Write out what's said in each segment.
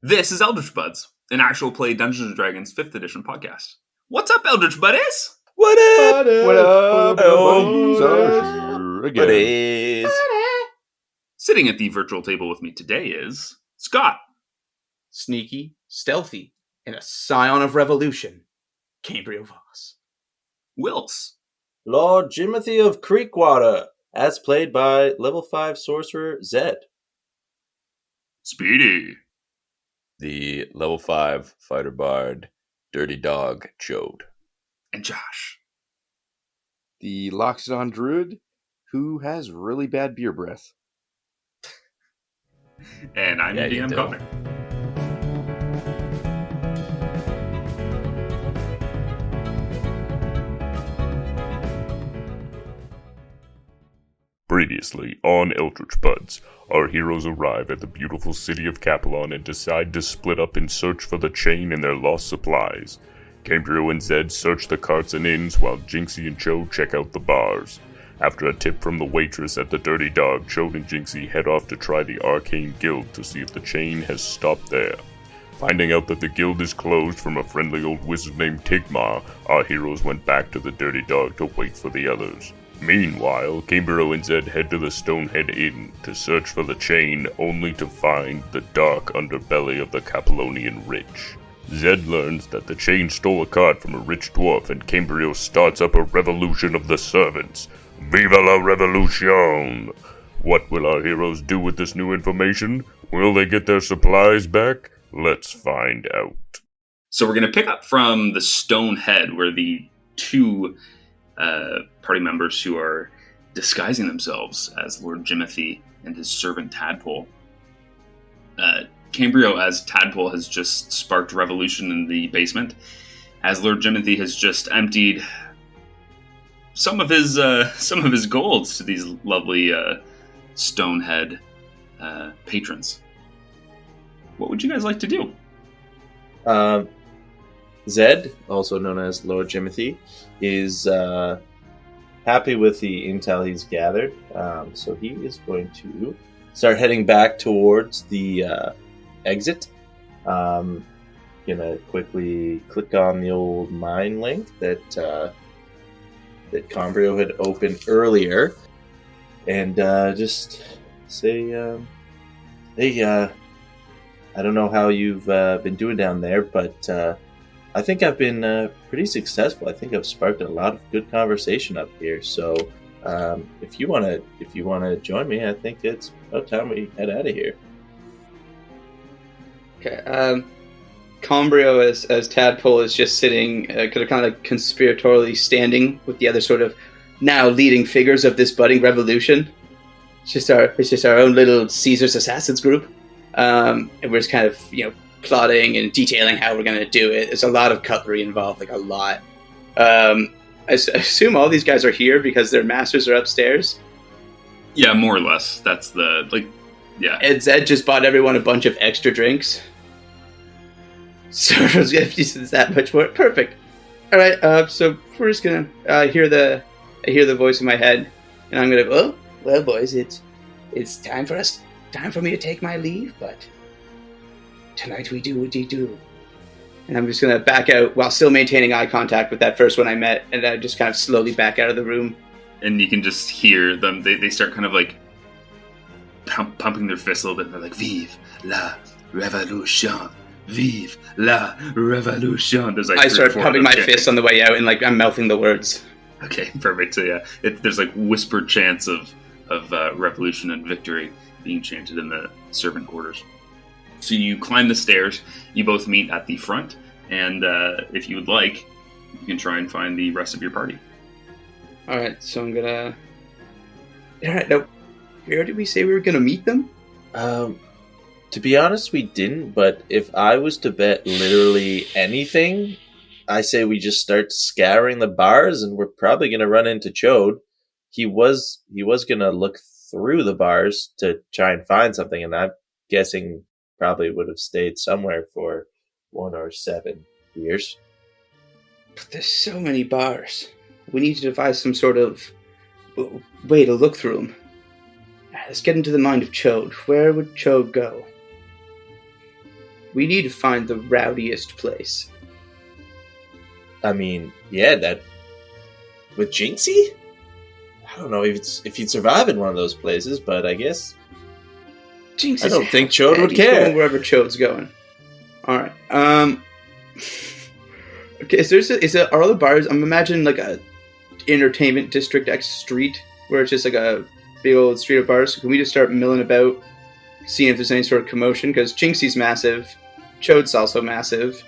This is Eldritch Buds, an actual play Dungeons & Dragons 5th edition podcast. What's up, Eldritch Buddies? What up? What up? Buddies are here again. Buddies. Sitting at the virtual table with me today is Scott. Sneaky, stealthy, and a scion of revolution, Cambria Voss. Wills. Lord Jimothy of Creekwater, as played by level 5 sorcerer Zed. Speedy. The level 5 fighter bard, Dirty Dog Chode. And Josh. The Loxodon Druid, who has really bad beer breath. And I'm DM Connor. Previously on Eldritch Buds, our heroes arrive at the beautiful city of Capelon and decide to split up in search for the chain and their lost supplies. Cambria and Zed search the carts and inns while Jinxy and Cho check out the bars. After a tip from the waitress at the Dirty Dog, Cho and Jinxy head off to try the Arcane Guild to see if the chain has stopped there. Finding out that the guild is closed from a friendly old wizard named Tigmar, our heroes went back to the Dirty Dog to wait for the others. Meanwhile, Cambria and Zed head to the Stonehead Inn to search for the chain, only to find the dark underbelly of the Capelonian rich. Zed learns that the chain stole a cart from a rich dwarf, and Cambria starts up a revolution of the servants. Viva la revolution! What will our heroes do with this new information? Will they get their supplies back? Let's find out. So we're going to pick up from the Stonehead, where the two party members who are disguising themselves as Lord Jimothy and his servant Tadpole. Cambria, as Tadpole, has just sparked revolution in the basement, as Lord Jimothy has just emptied some of his golds to these lovely Stonehead patrons. What would you guys like to do? Zed, also known as Lord Jimothy, is happy with the intel he's gathered, so he is going to start heading back towards the exit. Gonna quickly click on the old mine link that Cambria had opened earlier, and just say, hey, I don't know how you've been doing down there, but I think I've been pretty successful. I think I've sparked a lot of good conversation up here. So if you wanna join me, I think it's about time we head out of here. Okay. Cambria, as Tadpole, is just sitting, kind of conspiratorially standing with the other sort of now leading figures of this budding revolution. It's just our own little Caesar's Assassins group, and we're just kind of plotting and detailing how we're going to do it. There's a lot of cutlery involved, like a lot. I assume all these guys are here because their masters are upstairs. Yeah, more or less. That's yeah. And Zed just bought everyone a bunch of extra drinks. So it's that much more. Perfect. All right. So we're just gonna I hear the voice in my head, and I'm gonna go. Well, boys, it's time for me to take my leave, but tonight we do what we do. And I'm just gonna back out while still maintaining eye contact with that first one I met, and I just kind of slowly back out of the room. And you can just hear them. They start kind of like pumping their fists a little bit. And they're like, "Vive la revolution! Vive la revolution!" There's like I start pumping my fists on the way out, and I'm mouthing the words. Okay, perfect. So yeah, there's like whispered chants of revolution and victory being chanted in the servant quarters. So you climb the stairs. You both meet at the front, and if you would like, you can try and find the rest of your party. All right, so I'm gonna. All right, now, where did we say we were gonna meet them? To be honest, we didn't, but if I was to bet literally anything, I say we just start scouring the bars, and we're probably going to run into Chode. He was going to look through the bars to try and find something, and I'm guessing probably would have stayed somewhere for 1 or 7 years. But there's so many bars. We need to devise some sort of way to look through them. Let's get into the mind of Chode. Where would Chode go? We need to find the rowdiest place. I mean, yeah, that with Jinxy? I don't know if he'd survive in one of those places, but I guess Jinx, I don't think Chode would care. Going wherever Chode's going. All right. Okay. Are all the bars? I'm imagining like a entertainment district X street where it's just like a big old street of bars. So can we just start milling about, seeing if there's any sort of commotion? Because Jinxie's massive, Chode's also massive.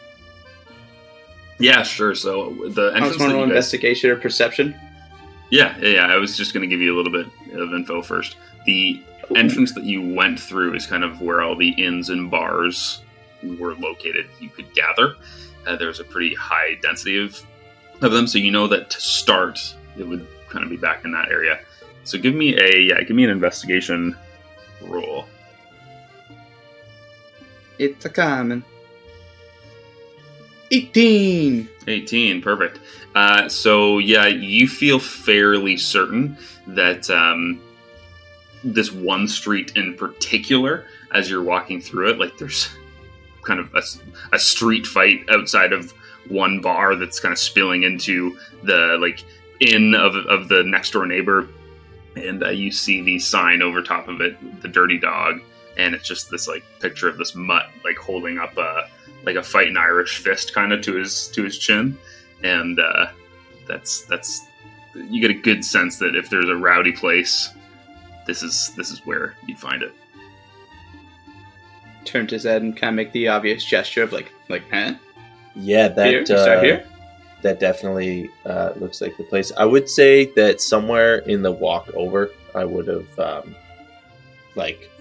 Yeah, sure. So the entrance that you guys... investigation or perception. Yeah. I was just going to give you a little bit of info first. The entrance that you went through is kind of where all the inns and bars were located. You could gather. There's a pretty high density of them, so you know that to start, it would kind of be back in that area. So give me an investigation roll. It's a common. 18! 18, perfect. So yeah, you feel fairly certain that this one street in particular, as you're walking through it, like there's kind of a street fight outside of one bar that's kind of spilling into the like inn of the next door neighbor, and you see the sign over top of it, the Dirty Dog, and it's just this like picture of this mutt like holding up like a fighting Irish fist kind of to his chin, and that's you get a good sense that if there's a rowdy place, this is where you'd find it. Turn to his head and kind of make the obvious gesture of like, huh? Yeah, that Here? Start here? That definitely looks like the place. I would say that somewhere in the walk over, I would have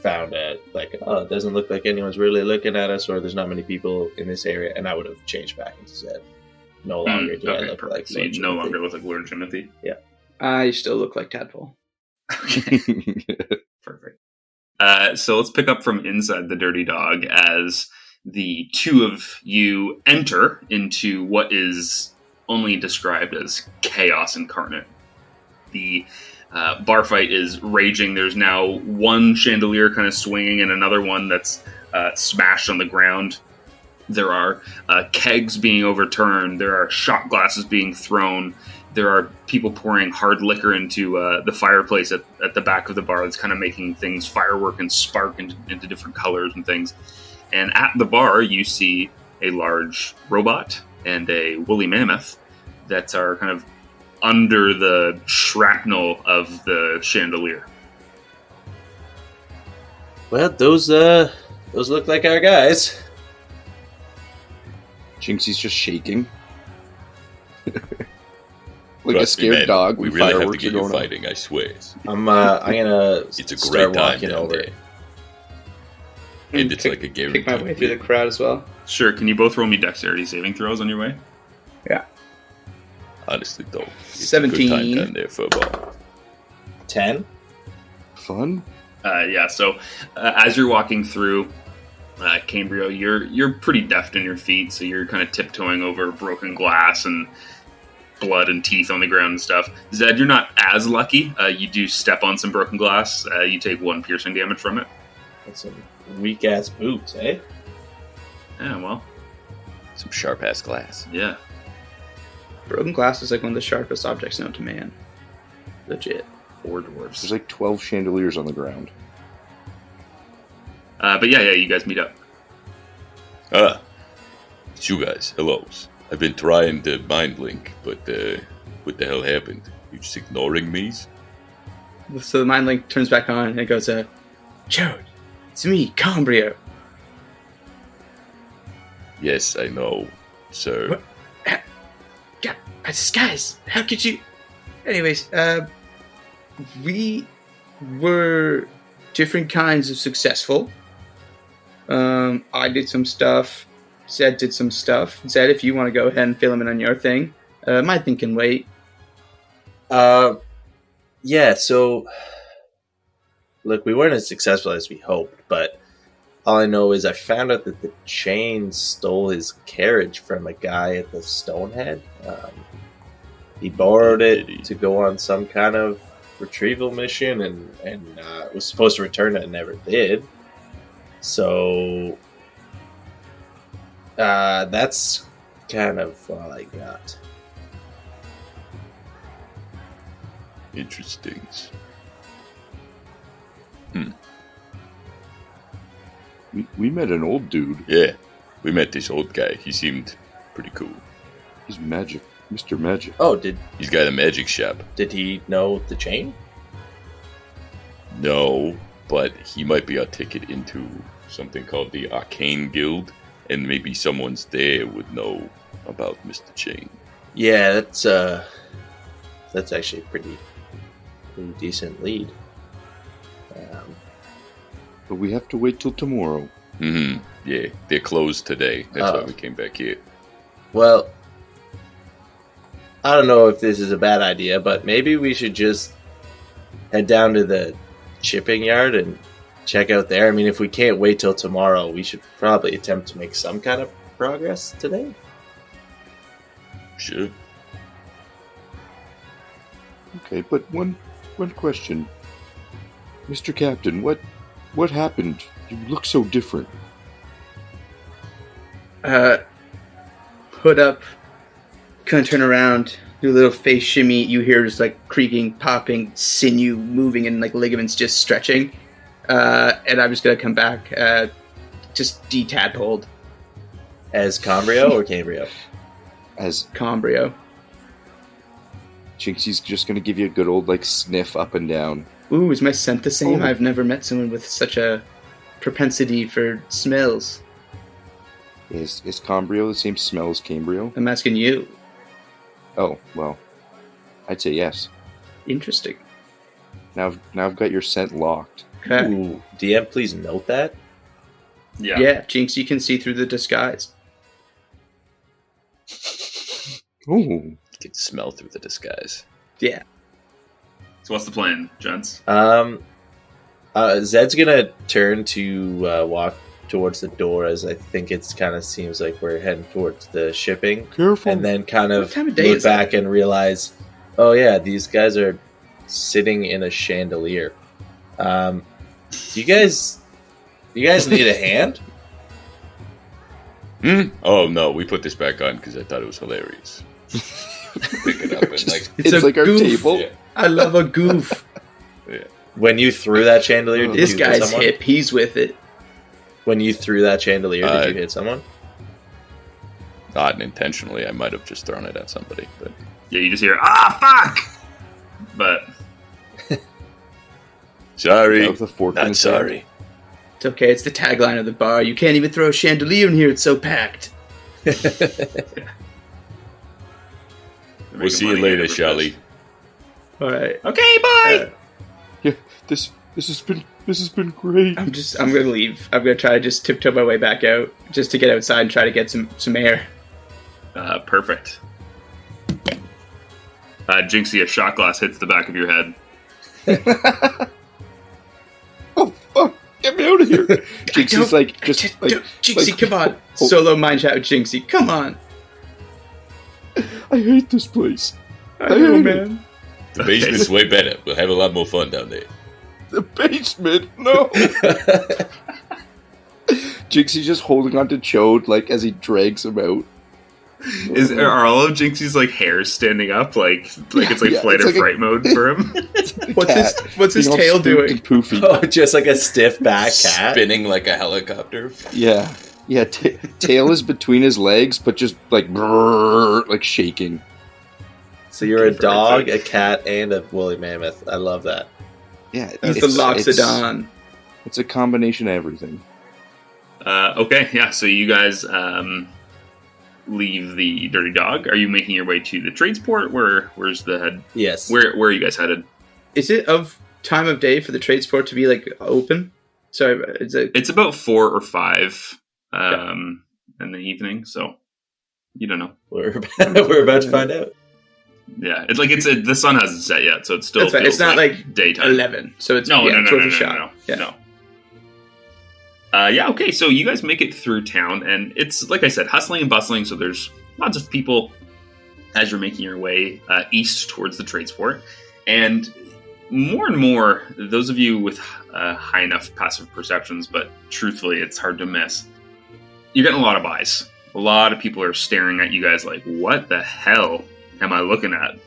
found it it doesn't look like anyone's really looking at us, or there's not many people in this area, and I would have changed back into Zed. No longer do I look like so you no longer look like Lord Jimothy. Yeah, you still look like Tadpole. Okay, perfect. So let's pick up from inside the Dirty Dog as the two of you enter into what is only described as chaos incarnate. The bar fight is raging. There's now one chandelier kind of swinging and another one that's smashed on the ground. There are kegs being overturned. There are shot glasses being thrown. There are people pouring hard liquor into the fireplace at the back of the bar that's kind of making things firework and spark into different colors and things. And at the bar, you see a large robot and a woolly mammoth that are kind of under the shrapnel of the chandelier. Well, those look like our guys. Jinxie's just shaking. Like Trust a scared me, man, dog. We really have to fireworks get are you going on. fighting, I swear. I'm gonna It's a start great time walking down over. there. And it's like a Pick my way guaranteed through the win. crowd as well. Sure, can you both roll me dexterity saving throws on your way? Honestly, though, it's 17. a good time down there for a ball. 10. Fun? Yeah, so as you're walking through, Cambrio, you're pretty deft in your feet, so you're kind of tiptoeing over broken glass and blood and teeth on the ground and stuff. Zed, you're not as lucky. You do step on some broken glass. You take 1 piercing damage from it. That's some weak ass boots, eh? Yeah, well, Some sharp ass glass. yeah. Broken glass is like one of the sharpest objects known to man. Legit. Or dwarves. There's like 12 chandeliers on the ground. But yeah, you guys meet up. It's you guys. Hellos. I've been trying to mind link, but what the hell happened? You just ignoring me? So the mind link turns back on and it goes, Chode, it's me, Cambrio. Yes, I know, sir. What? God, guys, how could you... Anyways, we were different kinds of successful. I did some stuff. Zed did some stuff. Zed, if you want to go ahead and fill him in on your thing. My thing can wait. Yeah, so look, we weren't as successful as we hoped, but all I know is I found out that the chain stole his carriage from a guy at the Stonehead. He borrowed it to go on some kind of retrieval mission and was supposed to return it and never did. So That's kind of all I got. Interesting. We met an old dude. Yeah, we met this old guy. He seemed pretty cool. He's magic. Mr. Magic. Oh, did He's got a magic shop. he know the chain? No, but he might be a ticket into something called the Arcane Guild, and maybe someone's there would know about Mr. Chain. Yeah, that's actually a pretty decent lead. But we have to wait till tomorrow. Mm-hmm. Yeah, they're closed today. That's why Oh. we came back here. Well, I don't know if this is a bad idea, but maybe we should just head down to the shipping yard and check out there. I mean, if we can't wait till tomorrow, we should probably attempt to make some kind of progress today. Sure. Okay, but one question. Mr. Captain, what happened? You look so different. Hood up, kind of turn around, do a little face shimmy. You hear just like creaking, popping, sinew moving, and like ligaments just stretching. And I'm just gonna come back, just detadpoled As Cambrio or Cambrio? As Combrio. Jinxie's just gonna give you a good old like sniff up and down. Ooh, is my scent the same? Oh. I've never met someone with such a propensity for smells. Is Combrio the same smell as Cambrio? I'm asking you. Oh, well, I'd say yes. Interesting. Now I've got your scent locked. Okay. Ooh, DM, please note that. Yeah, Jinx, you can see through the disguise. Oh, You can smell through the disguise. Yeah. So what's the plan, gents? Zed's gonna turn to walk towards the door, as I think it's kind of seems like we're heading towards the shipping, careful. and then kind of What time of day look is it? back and realize, oh yeah, these guys are sitting in a chandelier. Do you guys need a hand? Oh no, we put this back on because I thought it was hilarious. Pick it up and like, It's It's a like our goof. table. yeah, I love a goof. yeah. When you threw that chandelier, did This you hit guy's someone? hip. He's with it. When you threw that chandelier, did you hit someone? Not intentionally. I might have just thrown it at somebody, but Yeah, you just hear, ah, fuck! But, sorry, Yeah, with a fork in not his hand. sorry. It's okay. It's the tagline of the bar. You can't even throw a chandelier in here. It's so packed. they're We'll making see you money later, out of Shelly. All right. Okay, bye! Yeah, this has been great. I'm gonna leave. I'm gonna try to just tiptoe my way back out, just to get outside and try to get some air. Perfect. Jinxie, a shot glass hits the back of your head. Oh fuck! Get me out of here! Jinxie's like just like Jinxie, like- come on. Oh. Solo mind chat with Jinxie. Come on. I hate this place. I know, hate man. The basement's way better. We'll have a lot more fun down there. The basement. No. Jinxie's just holding onto Chode like as he drags him out. Are all of Jinxie's like hairs standing up, like it's like Yeah, flight it's or like a- fright mode for him? What's his Being all tail spooked doing? and poofy. Oh, just like a stiff back cat. Spinning like a helicopter. Yeah. Yeah, tail is between his legs, but just like brrr, like shaking. So you're a Good for dog, everything. a cat, and a woolly mammoth. I love that. Yeah, He's the Loxodon. It's a combination of everything. Okay, yeah. So you guys leave the Dirty Dog. Are you making your way to the tradesport? Where's the head? Yes. Where are you guys headed? Is it of time of day for the trade sport to be like open? Sorry, is it? It's about 4 or 5 in the evening. So you don't know. We're about to find out. Yeah, it's like the sun hasn't set yet, so it's still. That's fine. It's feels not like daytime. 11, so it's No, yeah, no, it's no, worth no, a no, shot. no, Yeah. no. Yeah, okay, so you guys make it through town, and it's, like I said, hustling and bustling, so there's lots of people as you're making your way east towards the tradesport. And more, those of you with high enough passive perceptions, but truthfully, it's hard to miss, you're getting a lot of buys. A lot of people are staring at you guys like, what the hell am I looking at?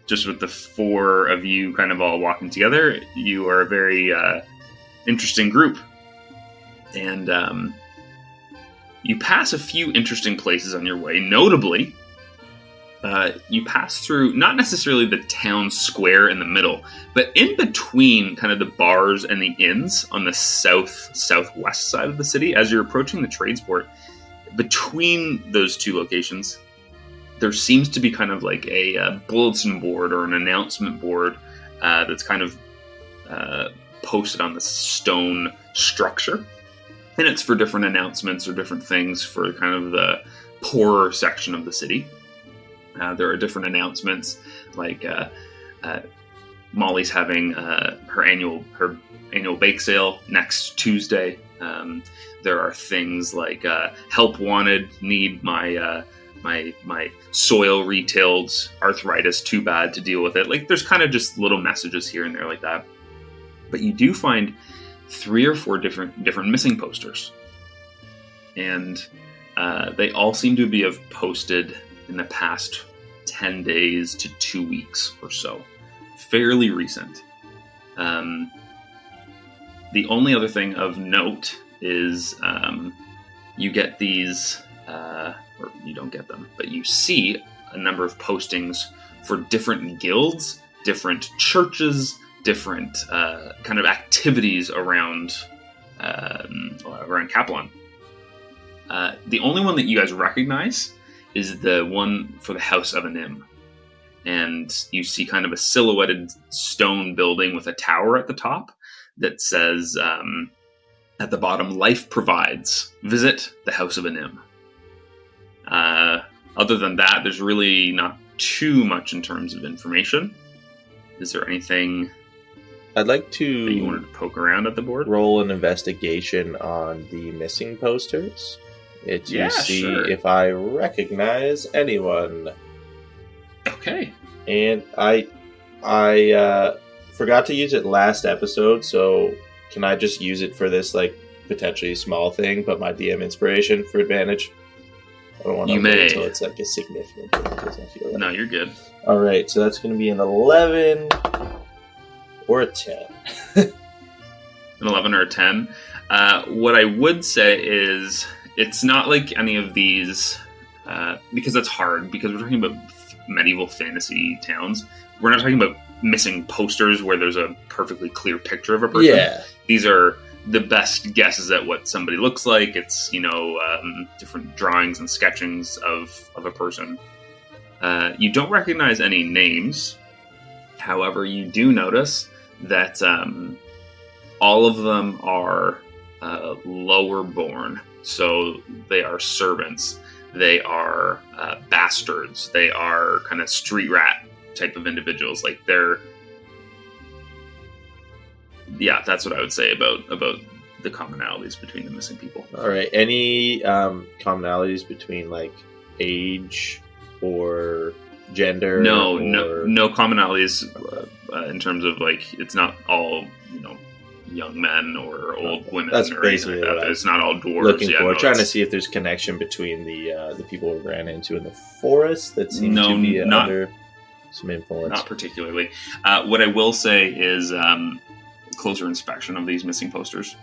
Just with the four of you kind of all walking together, you are a very interesting group. And you pass a few interesting places on your way. Notably, you pass through not necessarily the town square in the middle, but in between kind of the bars and the inns on the southwest side of the city. As you're approaching the tradesport, between those two locations, there seems to be kind of like a bulletin board or an announcement board that's kind of posted on the stone structure. And it's for different announcements or different things for kind of the poorer section of the city. There are different announcements, like Molly's having her annual bake sale next Tuesday. There are things like help wanted, need my soil retailed, arthritis too bad to deal with it. Like there's kind of just little messages here and there like that. But you do find 3 or 4 different missing posters, and they all seem to have posted in the past 10 days to 2 weeks or so. Fairly recent. The only other thing of note is you get these, or you don't get them, but you see a number of postings for different guilds, different churches, different kind of activities around Capelon. The only one that you guys recognize is the one for the House of Anim. And you see kind of a silhouetted stone building with a tower at the top that says, at the bottom, "Life provides. Visit the House of Anim." Other than that, there's really not too much in terms of information. Is there anything I'd like that you to wanted to poke around at the board? roll an investigation on the missing posters. To Yeah, see sure. if I recognize anyone. Okay. And I forgot to use it last episode, so can I just use it for this like potentially small thing, but my DM inspiration for advantage? I don't want to You wait may. until it's like a significant thing because I feel that. No, you're good. All right, so that's going to be an 11 or a 10. An 11 or a 10. What I would say is it's not like any of these, because that's hard, because we're talking about medieval fantasy towns. We're not talking about missing posters where there's a perfectly clear picture of a person. Yeah. These are the best guesses at what somebody looks like. It's, different drawings and sketchings of a person. You don't recognize any names. However, you do notice that all of them are lower born. So they are servants. They are bastards. They are kind of street rat type of individuals. Like that's what I would say about the commonalities between the missing people. All right. Any commonalities between like age or gender? No commonalities in terms of like it's not all young men or old women. That's or basically anything like what that. I It's not all dwarves. Looking Yeah, for, no, trying to it's- see if there's connection between the people we ran into in the forest that seems No, to be not- under some influence. Not particularly. What I will say is closer inspection of these missing posters.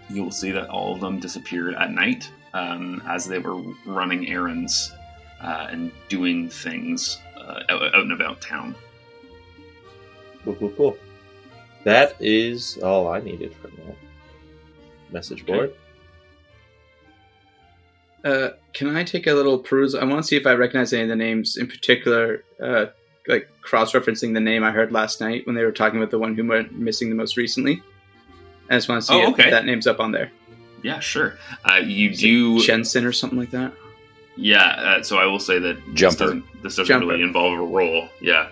You will see that all of them disappeared at night as they were running errands and doing things out and about town. Cool. That is all I needed from that message board. Can I take a little peruse? I want to see if I recognize any of the names in particular, like cross-referencing the name I heard last night when they were talking about the one who went missing the most recently. I just want to see if that name's up on there. Yeah, sure. You do... Jensen or something like that? Yeah, so I will say that Jumper. This doesn't Jumper. really involve a roll. Yeah.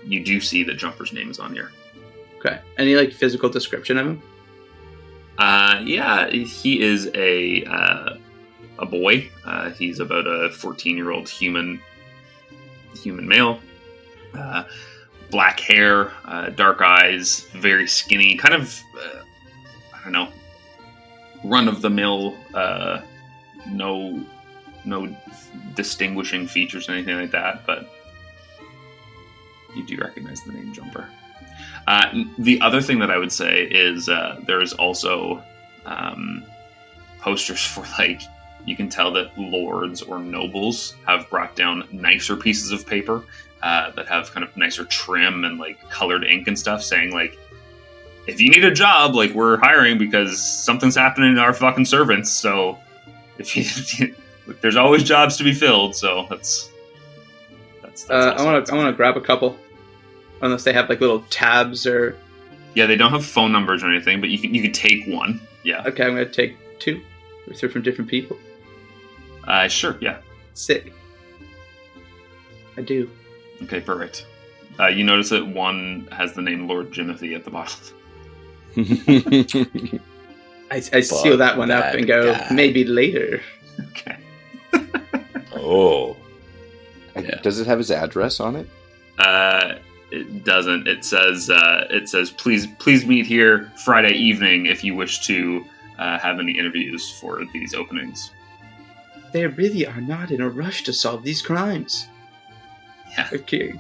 You do see that Jumper's name is on here. Okay. Any like physical description of him? Yeah, he is a boy. He's about a 14-year-old human male. Black hair, dark eyes, very skinny, kind of, run-of-the-mill no distinguishing features or anything like that, but you do recognize the name Jumper. The other thing that I would say is there is also posters for, like, you can tell that lords or nobles have brought down nicer pieces of paper that have kind of nicer trim and, like, colored ink and stuff, saying, like, if you need a job, like, we're hiring because something's happening to our fucking servants, so if you there's always jobs to be filled, so that's I want to grab a couple, unless they have like little tabs or. Yeah, they don't have phone numbers or anything, but you can take one. Yeah. Okay, I'm gonna take 2 or 3 from different people. Sure. Yeah. Sick. I do. Okay, perfect. You notice that one has the name Lord Jimothy at the bottom. I seal that one up and go, maybe later. Okay. Oh. Yeah. Does it have his address on it? It doesn't. It says please meet here Friday evening if you wish to have any interviews for these openings. They really are not in a rush to solve these crimes. Yeah.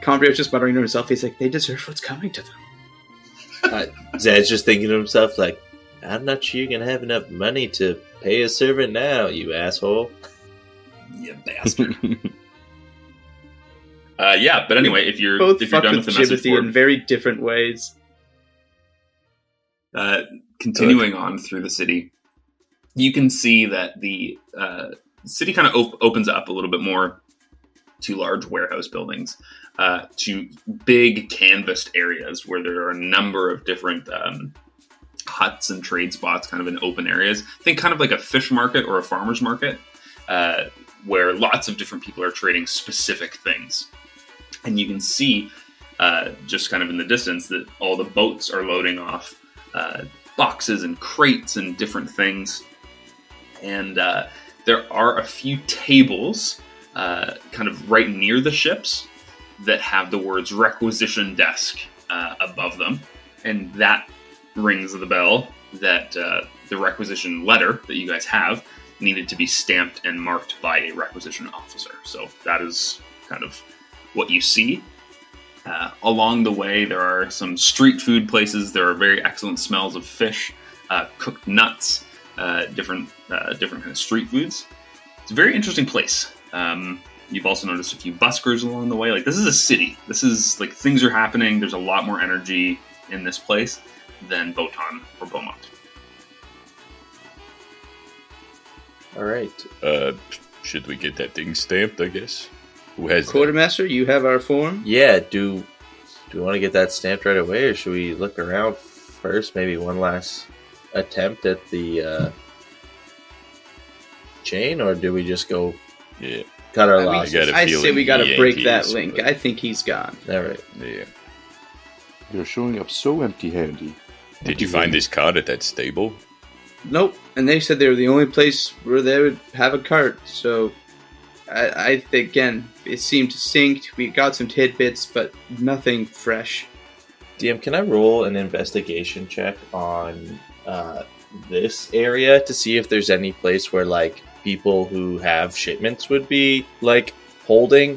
Combrio's just muttering to himself. He's like, they deserve what's coming to them. Zed's just thinking to himself, like, I'm not sure you're going to have enough money to pay a servant now, you asshole. You bastard. Yeah, but anyway, if you're Both done with the message Jimothy board, in very different ways. continuing on through the city, you can see that the city kind of opens up a little bit more to large warehouse buildings, to big canvassed areas where there are a number of different huts and trade spots kind of in open areas. Think kind of like a fish market or a farmer's market, where lots of different people are trading specific things. And you can see just kind of in the distance that all the boats are loading off boxes and crates and different things. And there are a few tables kind of right near the ships that have the words requisition desk above them. And that rings the bell that the requisition letter that you guys have needed to be stamped and marked by a requisition officer. So that is kind of what you see. Along the way, there are some street food places. There are very excellent smells of fish, cooked nuts, different kind of street foods. It's a very interesting place. You've also noticed a few buskers along the way. Like, this is a city. This is, like, things are happening. There's a lot more energy in this place than Botan or Beaumont. All right. Should we get that thing stamped, I guess? Who has that? Quartermaster, you have our form? Yeah, do we want to get that stamped right away, or should we look around first? Maybe one last attempt at the chain, or do we just go cut our losses? I say we got to break that link. I think he's gone. All right. Yeah. You're showing up so empty-handed. Did you find this cart at that stable? Nope. And they said they were the only place where they would have a cart. So, I think, again, it seemed synced. We got some tidbits, but nothing fresh. DM, can I roll an investigation check on this area to see if there's any place where, like, people who have shipments would be, like, holding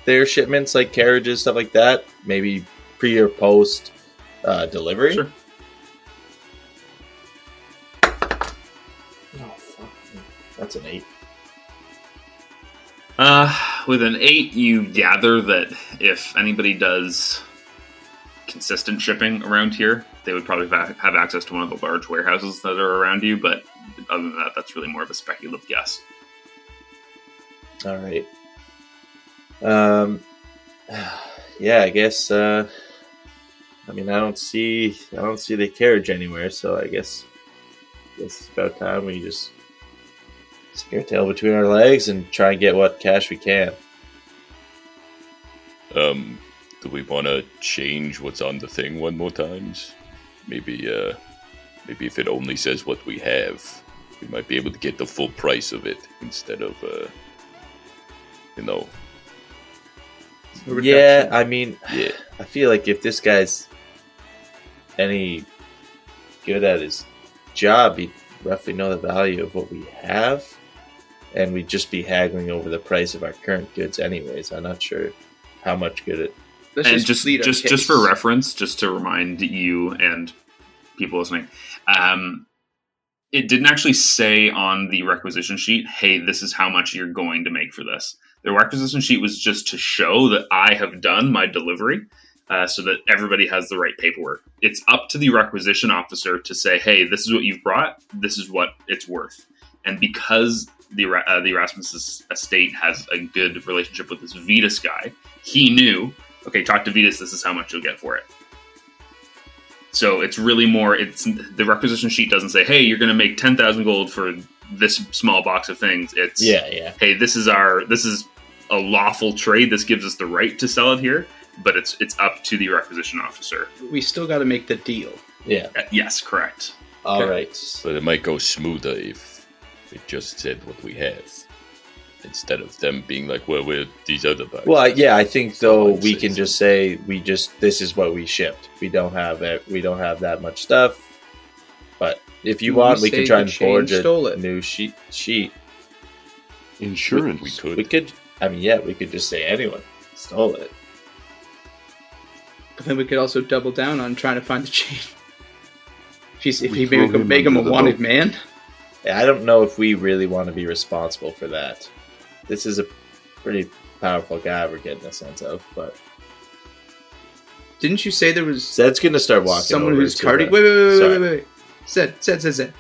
their shipments, like carriages, stuff like that? Maybe pre or post delivery? Sure. Oh, fuck. That's an 8. With an 8, you gather that if anybody does consistent shipping around here, they would probably have access to one of the large warehouses that are around you, but other than that, that's really more of a speculative guess. All right. Yeah, I guess. I mean, I don't see the carriage anywhere, so I guess it's about time we just stick our tail between our legs and try and get what cash we can. Do we want to change what's on the thing one more times? Maybe if it only says what we have, we might be able to get the full price of it instead of, Yeah, I mean, Yeah. I feel like if this guy's any good at his job, he'd roughly know the value of what we have. and we'd just be haggling over the price of our current goods anyways. I'm not sure how much good it... Let's And plead our just case. for reference, just to remind you and people listening, it didn't actually say on the requisition sheet, hey, this is how much you're going to make for this. The requisition sheet was just to show that I have done my delivery, so that everybody has the right paperwork. It's up to the requisition officer to say, hey, this is what you've brought, this is what it's worth. And because the Erasmus estate has a good relationship with this Vetus guy, he knew, okay, talk to Vetus, this is how much you'll get for it. So it's really more, the requisition sheet doesn't say, hey, you're going to make 10,000 gold for this small box of things. It's, hey, this is a lawful trade. This gives us the right to sell it here, but it's up to the requisition officer. We still got to make the deal. Yeah. Yes, correct. All right. But it might go smoother if it just said what we have, instead of them being like, well, we're these other bugs. Well, yeah, I think though I'd we say can so. just say this is what we shipped. We don't have that much stuff. But if you want, we can try and forge a new sheet. Insurance. We could. We could. I mean, yeah, we could just say anyone stole it. But then we could also double down on trying to find the chain. If We he throw make him him a under the wanted boat. man. Yeah, I don't know if we really want to be responsible for that. This is a pretty powerful guy we're getting a sense of, but Didn't you say there was Zed's gonna start walking. someone over who's to carting? the- Wait. Zed.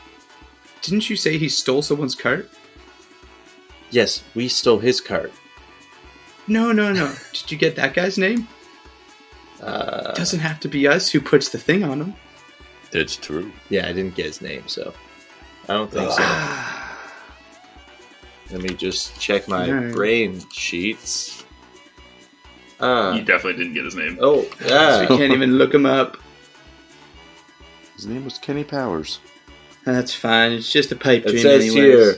Didn't you say he stole someone's cart? Yes, we stole his cart. No. Did you get that guy's name? It doesn't have to be us who puts the thing on him. That's true. Yeah, I didn't get his name, so I don't think so. Let me just check my Alright. brain sheets. You definitely didn't get his name. Oh, So yeah. we can't even look him up. His name was Kenny Powers. That's fine. It's just a pipe It dream says anyways. here,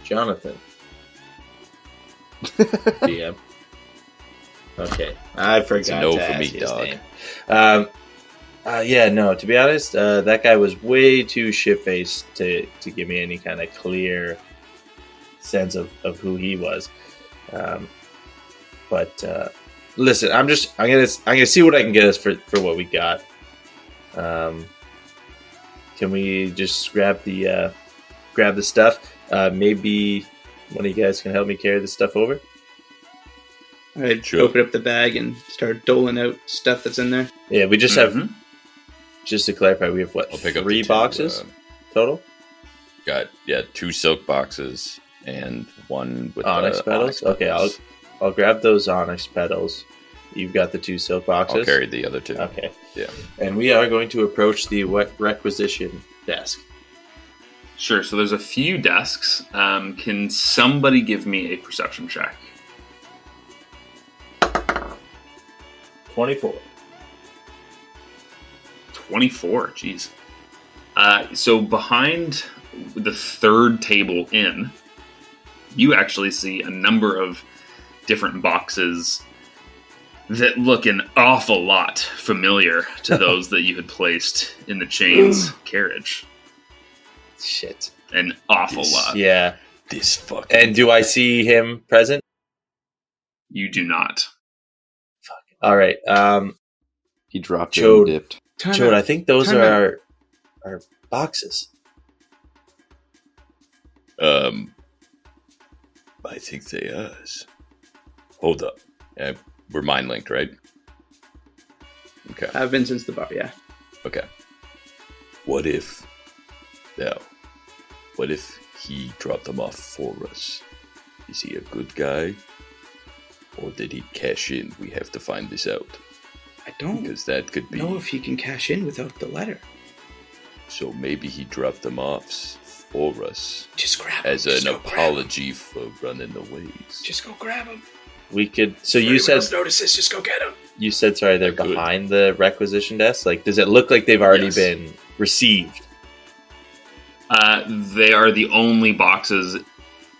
Jonathan. DM. Okay, I forgot It's a no to for ask me, his dog. name. Yeah, no. To be honest, that guy was way too shit-faced to give me any kind of clear sense of who he was. But listen, I'm gonna see what I can get us for what we got. Can we just grab the stuff? Maybe one of you guys can help me carry the stuff over. I'd Sure. open up the bag and start doling out stuff that's in there. Yeah, we just have. Mhm. Just to clarify, we have what, I'll pick up 3 the two, boxes total? Got 2 silk boxes and one with Onyx the petals. onyx Okay, petals. I'll grab those onyx petals. You've got the 2 silk boxes. I'll carry the other 2. Okay. Yeah. And we are going to approach the requisition desk. Sure, so there's a few desks. Can somebody give me a perception check? 24. 24, jeez. So behind the third table in, you actually see a number of different boxes that look an awful lot familiar to those that you had placed in the chain's carriage. Shit. An awful lot. Yeah. This fucking. And do I see him present? You do not. All right. He dropped it Chode. and dipped. Chode, I think those Time are our boxes. I think they is. Hold up. We're mind linked, right? Okay. I've been since the bar, yeah. Okay. What if he dropped them off for us? Is he a good guy? Or did he cash in? We have to find this out. I don't Because that could be. know if he can cash in without the letter. So maybe he dropped them off for us Just grab him. as Just an go grab him. apology for running away. Just go grab him. We could. So If you anyone said else notices, just go get him. sorry they're Good. behind the requisition desk. Like, does it look like they've already Yes. been received? They are the only boxes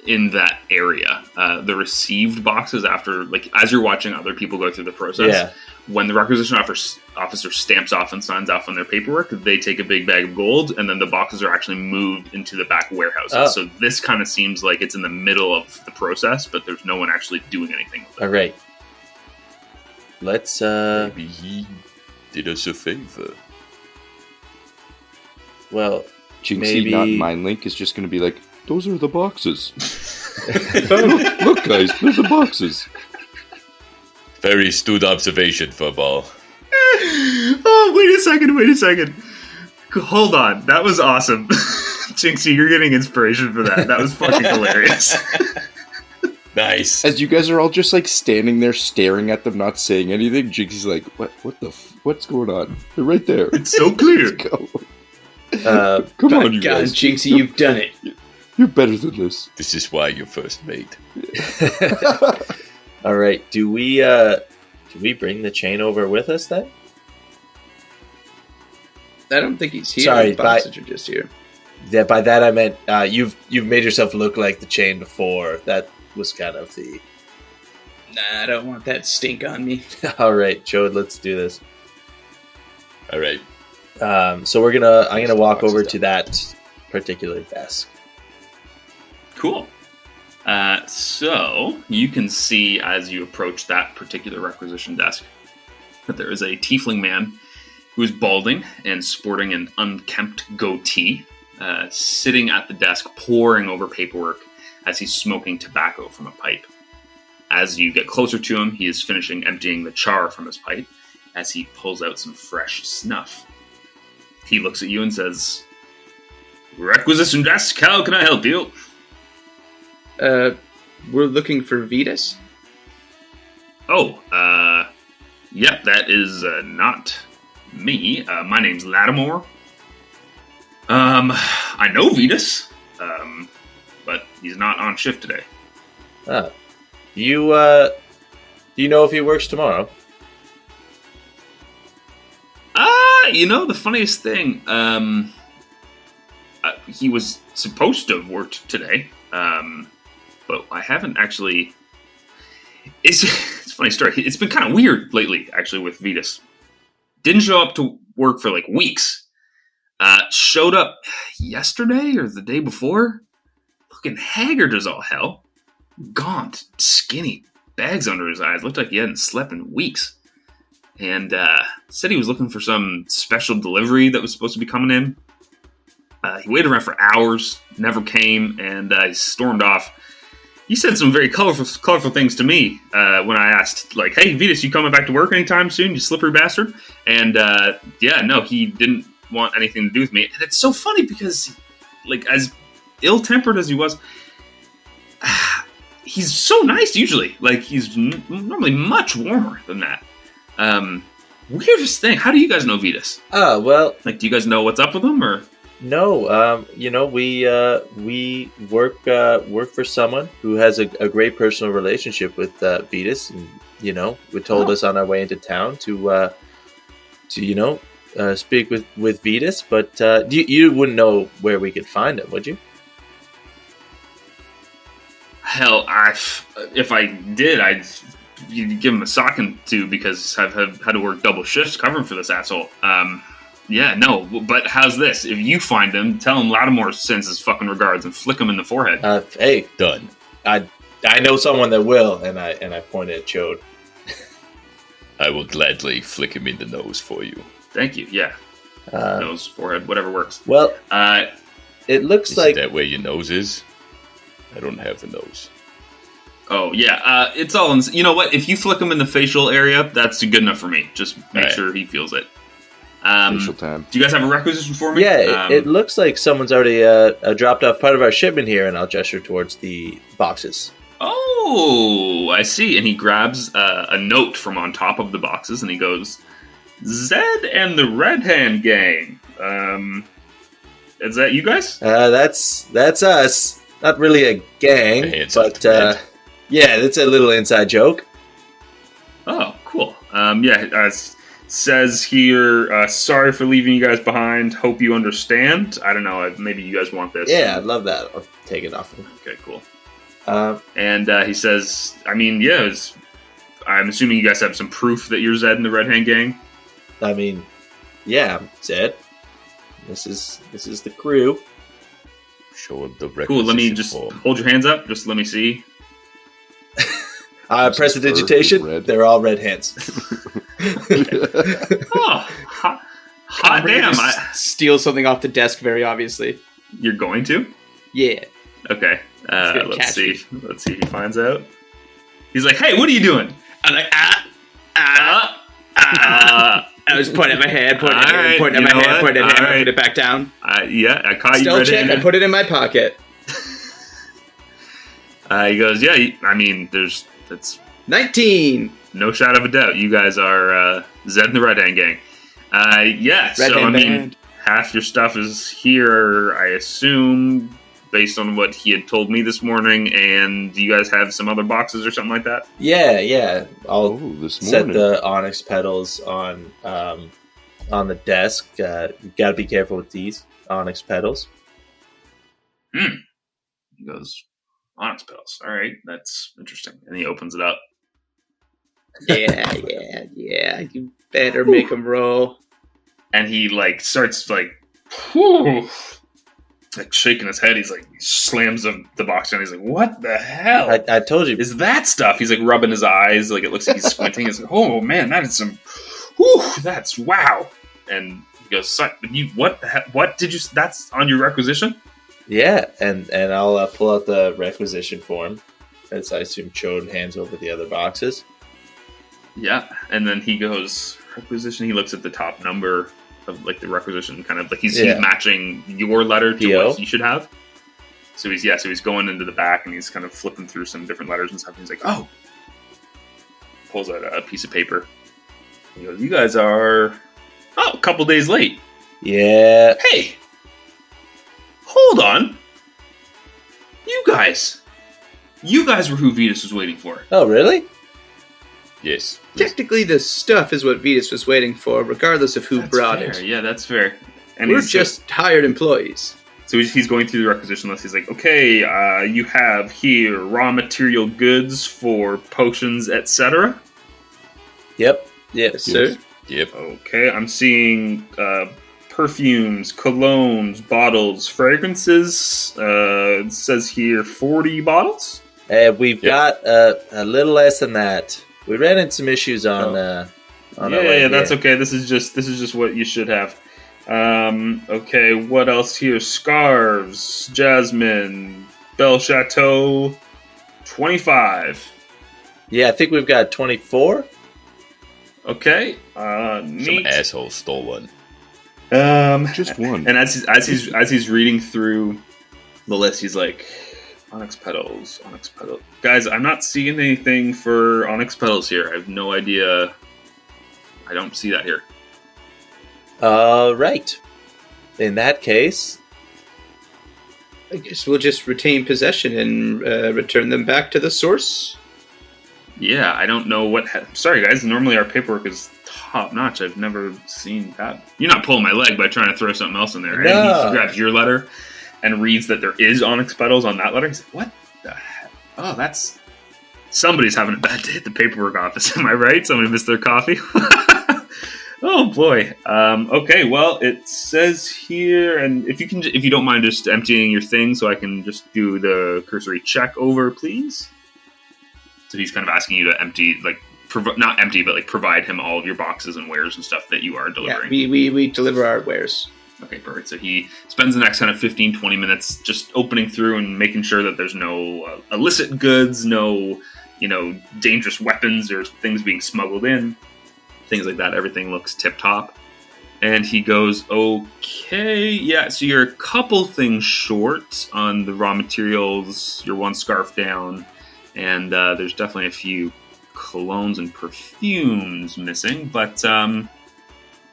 in that area. The received boxes after, like, as you're watching other people go through the process, Yeah. when the requisition officer stamps off and signs off on their paperwork, they take a big bag of gold, and then the boxes are actually moved into the back warehouses. Oh. So this kind of seems like it's in the middle of the process, but there's no one actually doing anything with it. All right. Let's Maybe he did us a favor. well, Jinxy, Maybe- not Mind Link, is just going to be like, those are the boxes. Look, guys, they're the boxes. Very astute observation, Furball. Oh, wait a second. Hold on. That was awesome. Jinxie, you're getting inspiration for that. That was fucking hilarious. Nice. As you guys are all just like standing there staring at them, not saying anything, Jinxie's like, what's going on? They're right there. It's so clear. Let's go. By Come on, you God, guys. Jinxie, you've done it. You're better than this. This is why you're first mate. all right. Do we bring the chain over with us then? I don't think he's here. Sorry, the boxes are just here. Yeah, by that I meant you've made yourself look like the chain before. That was kind of the. Nah, I don't want that stink on me. All right, Jode, let's do this. All right. So I'm gonna walk over to that particular desk. Cool. So you can see as you approach that particular requisition desk that there is a tiefling man who is balding and sporting an unkempt goatee, sitting at the desk poring over paperwork as he's smoking tobacco from a pipe. As you get closer to him, he is finishing emptying the char from his pipe as he pulls out some fresh snuff. He looks at you and says, "Requisition desk, how can I help you?" We're looking for Vetus. Oh, yep, that is not me. My name's Lattimore. I know Vetus, but he's not on shift today. Do you know if he works tomorrow? The funniest thing, he was supposed to have worked today, but I haven't actually. It's a funny story. It's been kind of weird lately, actually, with Vetus. Didn't show up to work for like weeks. Showed up yesterday or the day before, looking haggard as all hell. Gaunt, skinny, bags under his eyes. Looked like he hadn't slept in weeks. And said he was looking for some special delivery that was supposed to be coming in. He waited around for hours, never came, and he stormed off. He said some very colorful things to me when I asked, like, "Hey, Vetus, you coming back to work anytime soon, you slippery bastard?" And no, he didn't want anything to do with me. And it's so funny because, like, as ill-tempered as he was, he's so nice usually. Like, he's normally much warmer than that. Weirdest thing. How do you guys know Vetus? Well, Like, do you guys know what's up with him, or? no. We work for someone who has a great personal relationship with Vetus, and we told us on our way into town to speak with Vetus, but you wouldn't know where we could find him, would you? Hell, if I did, you'd give him a socking to, because I've had to work double shifts covering for this asshole. Yeah, no, but how's this? If you find him, tell him Lattimore sends his fucking regards and flick him in the forehead. Hey, Done. I know someone that will, and I pointed at Chode. I will gladly flick him in the nose for you. Thank you, yeah. Nose, forehead, whatever works. Well, Uh, it looks Is like it that way your nose is? I don't have a nose. oh, yeah, it's all in... You know what? If you flick him in the facial area, that's good enough for me. Just make Alright. sure he feels it. Facial time. Do you guys have a requisition for me? yeah. It looks like someone's already dropped off part of our shipment here, and I'll gesture towards the boxes. Oh, I see. And he grabs a note from on top of the boxes, and he goes, "Zed and the Red Hand Gang. Is that you guys?" That's us. Not really a gang, Hands but up, yeah, that's a little inside joke. Oh, cool. Says here, sorry for leaving you guys behind. Hope you understand. I don't know. Maybe you guys want this. Yeah, I'd love that. I'll take it off. Okay, cool. And he says, I mean, yeah, I'm assuming you guys have some proof that you're Zed in the Red Hand Gang. I mean, yeah, I'm Zed. This is the crew. Show him the requisition Cool, let me just form. hold your hands up. Just let me see. Prestidigitation. red. They're all red hands. Oh, hot damn. Steal something off the desk very obviously. You're going to? Yeah. Okay. gonna Let's catch see. Let's see if he finds out. He's like, hey, what are you doing? I'm like, I was pointing at my head, pointing at my head, pointing at my head, pointing at him, put it back down. Yeah, I caught you Still check, red-handed. I put it in my pocket. He goes, yeah, I mean, that's 19! no shadow of a doubt. You guys are Zed and the Red Hand Gang. Yeah, Red so Hand I mean, Band. half your stuff is here, I assume, based on what he had told me this morning, and do you guys have some other boxes or something like that? Yeah. I'll This set morning. the onyx petals on the desk. You gotta be careful with these onyx petals. He goes, onyx petals. All right, that's interesting. And he opens it up. Yeah. You better make him roll. And he starts whew, shaking his head. He's he slams the box down. He's like, what the hell I told you. is that stuff? He's rubbing his eyes. It looks like he's squinting. He's like, oh man, that is some, whew, that's wow. And he goes, son, what the heck? What did you, that's on your requisition? Yeah, and I'll pull out the requisition form, as I assume Chode hands over the other boxes. Yeah. And then he goes, requisition. He looks at the top number of the requisition, kind of he's matching your letter to PO? what he should have. So he's going into the back and he's kind of flipping through some different letters and stuff. And he's like, oh, pulls out a piece of paper. He goes, you guys are a couple days late. Yeah. Hey, hold on. You guys were who Vetus was waiting for. Oh, really? Yes. Technically, the stuff is what Vetus was waiting for, regardless of who That's brought fair. it. Yeah, that's fair. And We're he's just hired employees. So he's going through the requisition list. He's like, okay, you have here raw material goods for potions, etc. Yep. Yes, sir. Yep. Okay, I'm seeing perfumes, colognes, bottles, fragrances. It says here 40 bottles. We've got a little less than that. We ran into some issues on our way that's here. okay. This is just what you should have. Okay, what else here? Scarves, jasmine, Belle Chateau, 25. Yeah, I think we've got 24. Okay, Some neat. asshole stole one. Just one. And as he's reading through the list, he's like, onyx petals. Guys, I'm not seeing anything for onyx petals here. I have no idea. I don't see that here. Right. In that case, I guess we'll just retain possession and return them back to the source. Yeah, I don't know what. Sorry, guys. Normally our paperwork is top notch. I've never seen that. You're not pulling my leg by trying to throw something else in there. Right? No. He grabs your letter and reads that there is onyx petals on that letter. He's like, what the heck? Oh, that's... Somebody's having a bad day at the paperwork office. Am I right? Somebody missed their coffee? Oh, boy. Okay, well, it says here, and if you don't mind just emptying your thing so I can just do the cursory check over, please. So he's kind of asking you to empty, not empty, but provide him all of your boxes and wares and stuff that you are delivering. Yeah, we deliver our wares. Okay, perfect. So he spends the next kind of 15, 20 minutes just opening through and making sure that there's no illicit goods, no, dangerous weapons or things being smuggled in, things like that. Everything looks tip-top. And he goes, okay, yeah, so you're a couple things short on the raw materials. You're one scarf down, and there's definitely a few colognes and perfumes missing, but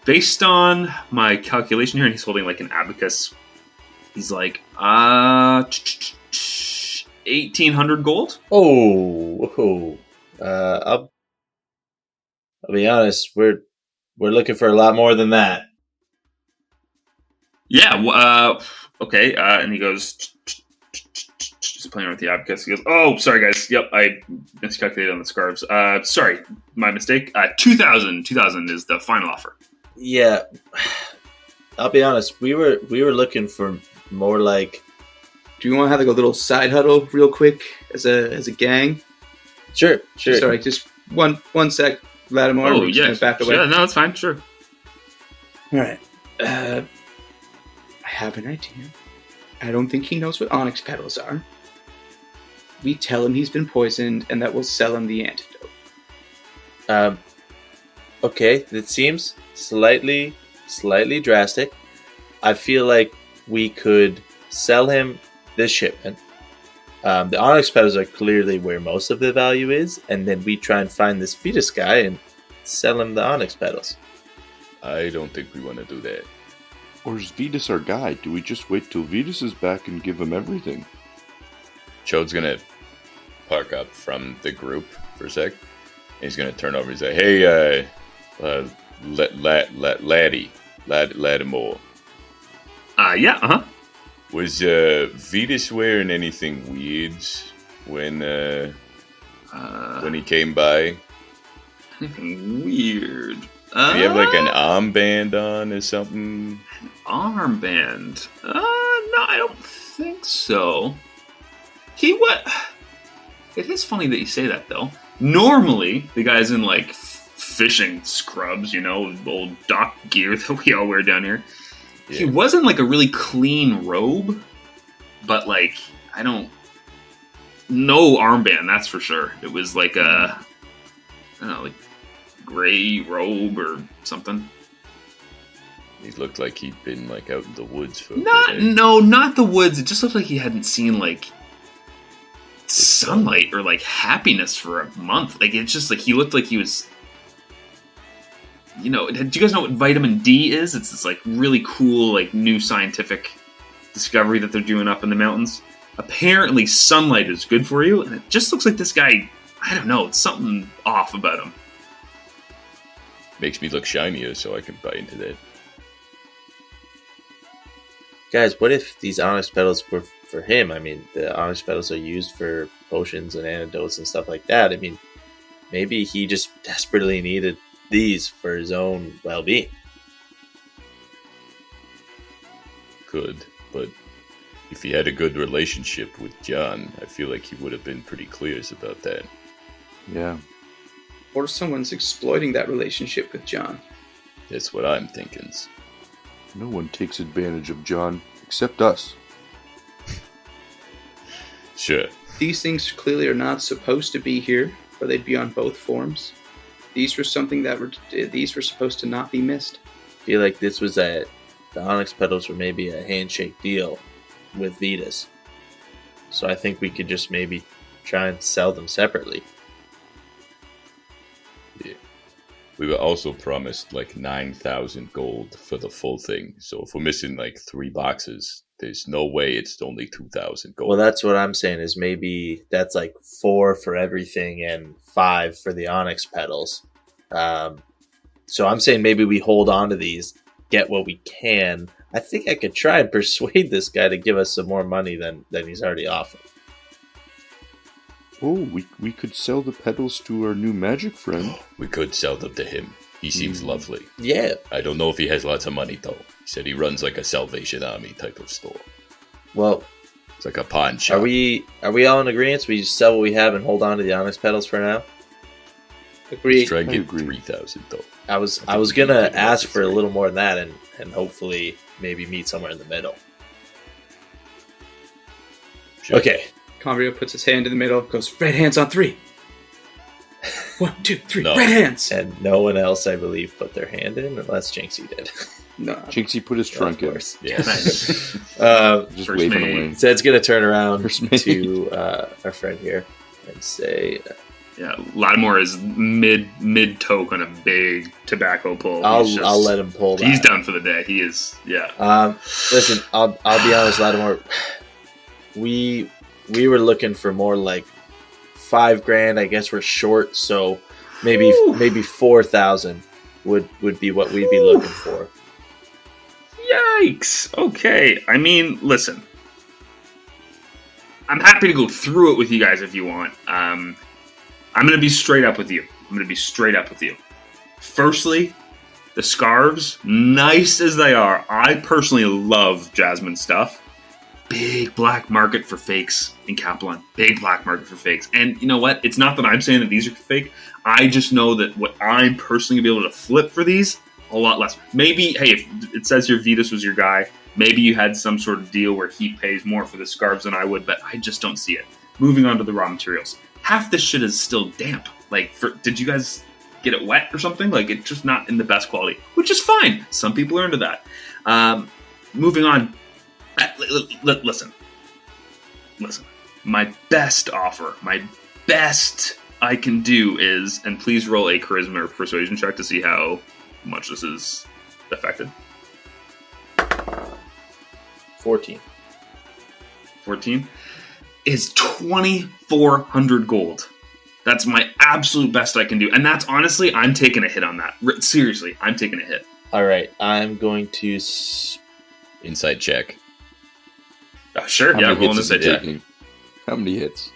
based on my calculation here, and he's holding an abacus, he's like, 1,800 gold? I'll be honest, we're looking for a lot more than that. Yeah, okay, and he goes, Just playing with the abacus. He goes, "Oh, sorry, guys. Yep, I miscalculated on the scarves. Sorry, my mistake. 2,000. 2,000 is the final offer." Yeah, I'll be honest. We were looking for more like. Do you want to have like a little side huddle real quick as a gang? Sure. Sorry, just one sec, Lattimore. Oh, We're just gonna back away. Yeah, no, it's fine. Sure. All right. I have an idea. I don't think he knows what onyx petals are. We tell him he's been poisoned, and that will sell him the antidote. Okay, that seems slightly drastic. I feel like we could sell him this shipment. The onyx petals are clearly where most of the value is, and then we try and find this fetus guy and sell him the onyx petals. I don't think we want to do that. Or is Vetus our guy? Do we just wait till Vetus is back and give him everything? Chode's gonna park up from the group for a sec. He's gonna turn over and say, "Hey, Lattimore. Yeah. Was Vetus wearing anything weird when he came by? Anything weird? Did he have like an armband on or something? Armband? No, I don't think so. What? It is funny that you say that, though. Normally, the guy's in like fishing scrubs, old dock gear that we all wear down here. Yeah. He wasn't like a really clean robe, but like no armband, that's for sure. It was like I don't know, like gray robe or something. He looked like he'd been like out in the woods for not the woods. It just looked like he hadn't seen like sunlight or like happiness for a month. Like it's just like he looked like he was. Do you guys know what vitamin D is? It's this like really cool like new scientific discovery that they're doing up in the mountains. Apparently, sunlight is good for you, and it just looks like this guy. I don't know. It's something off about him. Makes me look shinier, so I can buy into that. Guys, what if these onyx petals were for him? I mean, the onyx petals are used for potions and antidotes and stuff like that. I mean, maybe he just desperately needed these for his own well-being. Could, but if he had a good relationship with John, I feel like he would have been pretty clear about that. Yeah. Or someone's exploiting that relationship with John. That's what I'm thinking. No one takes advantage of John except us. Sure. These things clearly are not supposed to be here, or they'd be on both forms. These were supposed to not be missed. I feel like this was the onyx petals were maybe a handshake deal with Vetus. So I think we could just maybe try and sell them separately. Yeah. We were also promised like 9,000 gold for the full thing. So if we're missing like 3 boxes, there's no way it's only 2,000 gold. Well, that's what I'm saying is maybe that's like 4 for everything and 5 for the onyx petals. So I'm saying maybe we hold on to these, get what we can. I think I could try and persuade this guy to give us some more money than he's already offered. Oh, we could sell the petals to our new magic friend. We could sell them to him. He seems lovely. Yeah. I don't know if he has lots of money, though. He said he runs like a Salvation Army type of store. Well, it's like a pawn shop. Are we all in agreement? We just sell what we have and hold on to the onyx petals for now? Agreed. Let's try and get 3,000, though. I was gonna ask for a little more than that and hopefully maybe meet somewhere in the middle. Sure. Okay. Conrio puts his hand in the middle, goes, red hands on 3. 1, 2, 3, No. red hands! And no one else, I believe, put their hand in, unless Jinxy did. No. Jinxy put his trunk in. Of course. Yeah. Just First waving mate. away. Zed's gonna turn around First mate. to our friend here and say, Yeah, Lattimore is mid toke on a big tobacco pull. I'll let him pull that. He's done for the day. He is, yeah. Listen, I'll be honest, Lattimore. We were looking for more like $5,000. I guess we're short, so maybe 4,000 would be what we'd be looking for. Yikes. Okay. I mean, listen. I'm happy to go through it with you guys if you want. I'm going to be straight up with you. Firstly, the scarves, nice as they are, I personally love Jasmine stuff. Big black market for fakes in Kaplan. Big black market for fakes. And you know what? It's not that I'm saying that these are fake. I just know that what I'm personally going to be able to flip for these, a lot less. Maybe, hey, if it says here Vitas was your guy, maybe you had some sort of deal where he pays more for the scarves than I would, but I just don't see it. Moving on to the raw materials. Half this shit is still damp. Like, did you guys get it wet or something? Like, it's just not in the best quality, which is fine. Some people are into that. Moving on. Listen. My best offer, my best I can do is, and please roll a charisma or persuasion check to see how much this is affected. 14. 14 is 2,400 gold. That's my absolute best I can do. And that's honestly, I'm taking a hit on that. Seriously, I'm taking a hit. All right, I'm going to Inside check. Sure, How yeah, many roll an hits is he inside check. taking? How many hits?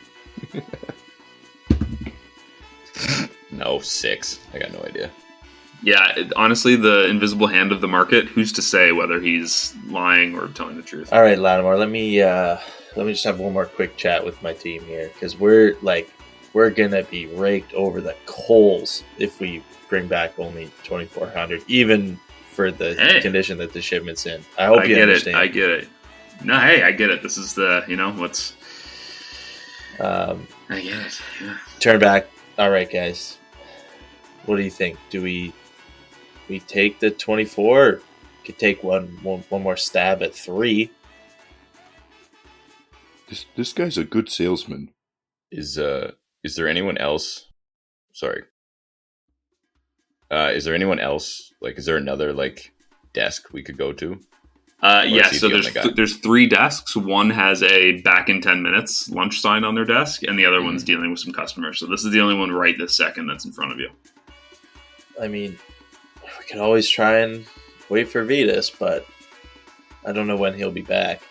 No, 6. I got no idea. Yeah, honestly, the invisible hand of the market, who's to say whether he's lying or telling the truth? All right, Lattimore, let me just have one more quick chat with my team here, because we're gonna be raked over the coals if we bring back only 2,400, even for the condition that the shipment's in. I hope you understand. I get it. No, hey, I get it. This is the, what's... I get it, yeah. Turn back. All right, guys. What do you think? Do we take the 24? Or could take one more stab at 3? This guy's a good salesman. Is there anyone else? Sorry. Is there anyone else? Like, is there another desk we could go to? Yeah. So there's 3 desks. One has a back in 10 minutes lunch sign on their desk, and the other one's dealing with some customers. So this is the only one right this second that's in front of you. I mean, we could always try and wait for Vitas, but I don't know when he'll be back.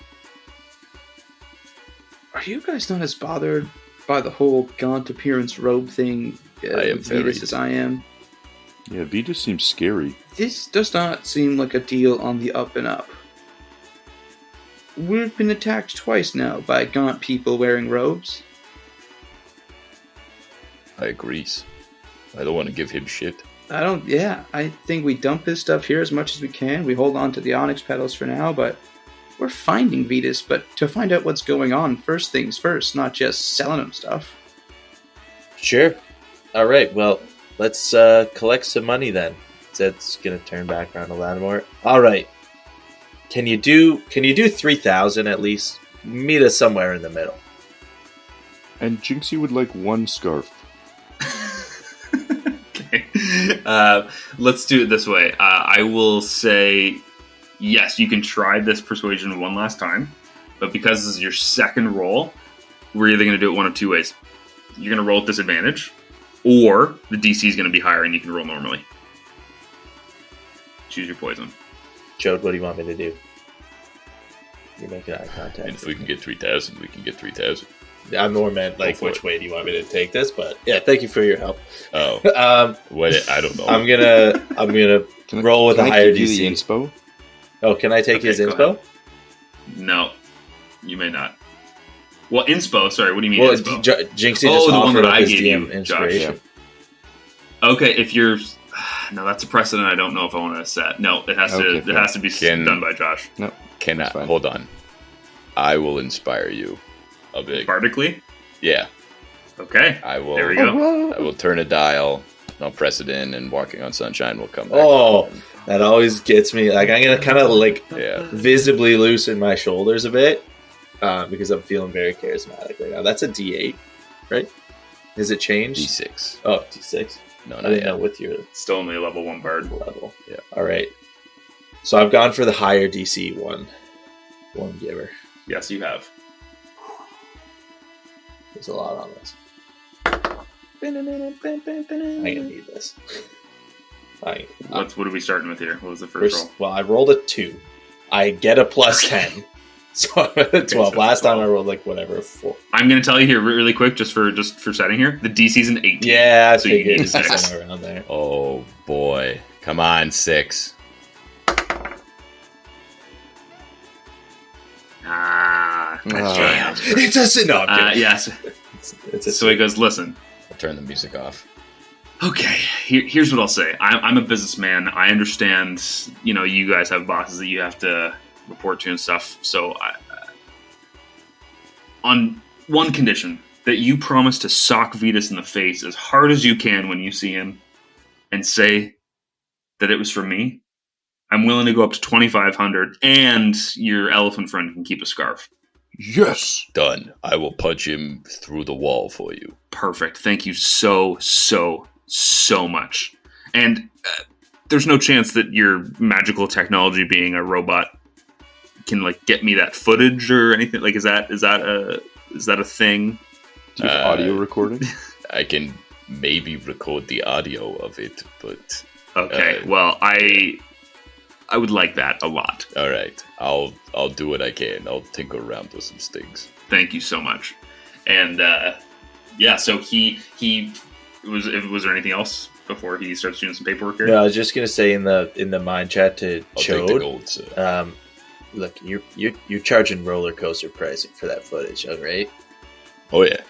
Are you guys not as bothered by the whole gaunt appearance robe thing with Vitas as I am? Yeah, Vita seems scary. This does not seem like a deal on the up and up. We've been attacked twice now by gaunt people wearing robes. I agree. I don't want to give him shit. I think we dump his stuff here as much as we can. We hold on to the onyx petals for now, but we're finding Vitas, but to find out what's going on, first things first, not just selling him stuff. Sure. All right, well, let's collect some money then. Zed's going to turn back around to Lattimore. All right. Can you do 3,000 at least? Meet us somewhere in the middle. And Jinxy would like 1 scarf. Okay. Let's do it this way. I will say, yes, you can try this persuasion one last time, but because this is your second roll, we're either going to do it one of 2 ways. You're going to roll at disadvantage, or the DC is going to be higher and you can roll normally. Choose your poison. Jode, what do you want me to do? You're making eye contact. And if we can get 3,000, we can get 3,000. I'm more meant which way do you want me to take this, but yeah, thank you for your help. Oh, what? I don't know. I'm gonna roll with a higher DC. The inspo? Oh, can I take his inspo? No, you may not. Well, inspo. Sorry, what do you mean? Well, inspo? Jinxie just the one offered that up I his gave DM you, inspiration. Josh. Okay, if you're no, that's a precedent. I don't know if I want to set. No, it has to. It has to be done by Josh. No, hold on. I will inspire you a bit. Bardically? Yeah. Okay. I will. There we go. I will turn a dial. I'll press it in, and Walking on Sunshine will come back. Oh, that always gets me. Like, I'm gonna kind of visibly loosen my shoulders a bit because I'm feeling very charismatic right now. That's a D8, right? Has it changed? D6. Oh, D6. No, I didn't know with your still only a level 1 bard level. Yeah. All right. So I've gone for the higher DC one giver. Yes, you have. There's a lot on this. I'm gonna need this. What are we starting with here? What was the first roll? Well, I rolled a 2. I get a plus 10. So 12. so Last time I 12. rolled like whatever 4. I'm going to tell you here really quick, just for setting here. The DC's an 18. Yeah, I So you figured need it's a 6. somewhere around there. Oh boy. Come on, 6. That's Ah. right. It's a sin. No, I'm kidding. Yes. It's a So he goes, listen. I'll turn the music off. Okay, here's what I'll say. I'm a businessman. I understand, you guys have bosses that you have to report to and stuff. So, on one condition, that you promise to sock Vetus in the face as hard as you can when you see him and say that it was from me, I'm willing to go up to 2,500 and your elephant friend can keep a scarf. Yes. Done. I will punch him through the wall for you. Perfect. Thank you so much. And there's no chance that your magical technology, being a robot, can get me that footage or anything. Is that a thing? Do you have audio recording? I can maybe record the audio of it, but Okay. Well, I would like that a lot. all right. I'll do what I can. I'll tinker around with some things. Thank you so much. And so he was there anything else before he starts doing some paperwork here? No, I was just gonna say in the mind chat to I'll take the Chode. gold, sir. Look, you're charging roller coaster pricing for that footage, right? Oh yeah.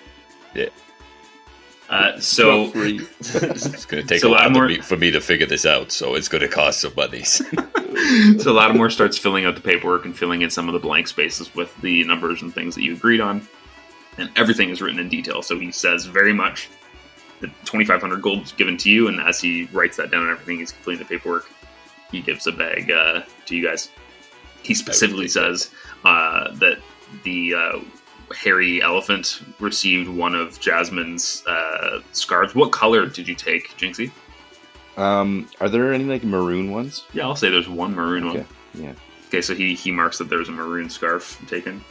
So Free. It's going to take So a while Lattimore- for me to figure this out, so it's going to cost some money. so Lattimore starts filling out the paperwork and filling in some of the blank spaces with the numbers and things that you agreed on, and everything is written in detail. So he says very much that 2,500 gold is given to you, and as he writes that down and everything, he's completing the paperwork. He gives a bag to you guys. He specifically says that the hairy elephant received one of Jasmine's scarves. What color did you take, Jinxy? Are there any maroon ones? Yeah, I'll say there's one maroon Okay. one. Yeah. Okay, so he marks that there's a maroon scarf taken.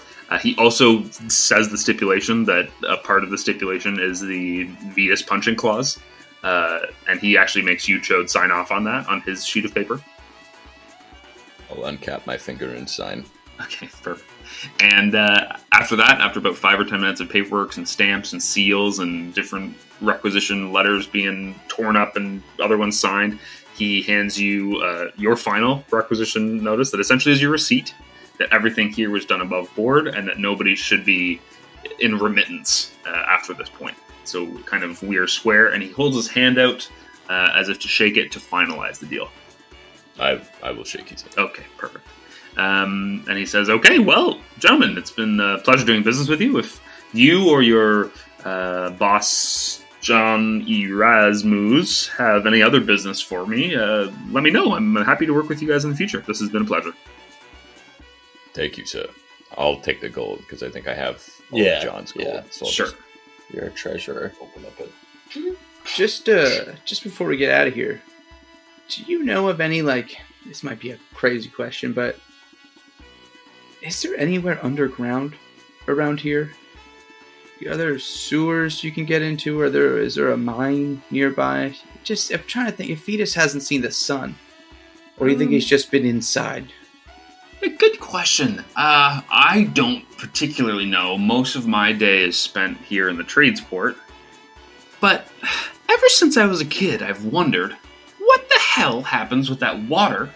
He also says the stipulation that a part of the stipulation is the Vetus punching clause, and he actually makes you, Chode, sign off on that on his sheet of paper. I'll uncap my finger and sign. Okay, perfect. And after that, after about 5 or 10 minutes of paperwork and stamps and seals and different requisition letters being torn up and other ones signed, he hands you your final requisition notice that essentially is your receipt that everything here was done above board and that nobody should be in remittance after this point. So kind of we are square, and he holds his hand out as if to shake it to finalize the deal. I will shake his hand. Okay, perfect. And he says, okay, well, gentlemen, it's been a pleasure doing business with you. If you or your boss, John Erasmus, have any other business for me, let me know. I'm happy to work with you guys in the future. This has been a pleasure. Thank you, sir. I'll take the gold because I think I have all Yeah, of John's gold. yeah. So I'll Sure. just You're a treasurer. open up it. Just before we get out of here, do you know of any this might be a crazy question, but is there anywhere underground around here? Are there sewers you can get into? Is there a mine nearby? I'm trying to think if Vetus hasn't seen the sun, or do you think he's just been inside? Good question. I don't particularly know. Most of my day is spent here in the Tradesport. But ever since I was a kid, I've wondered, what the hell happens with that water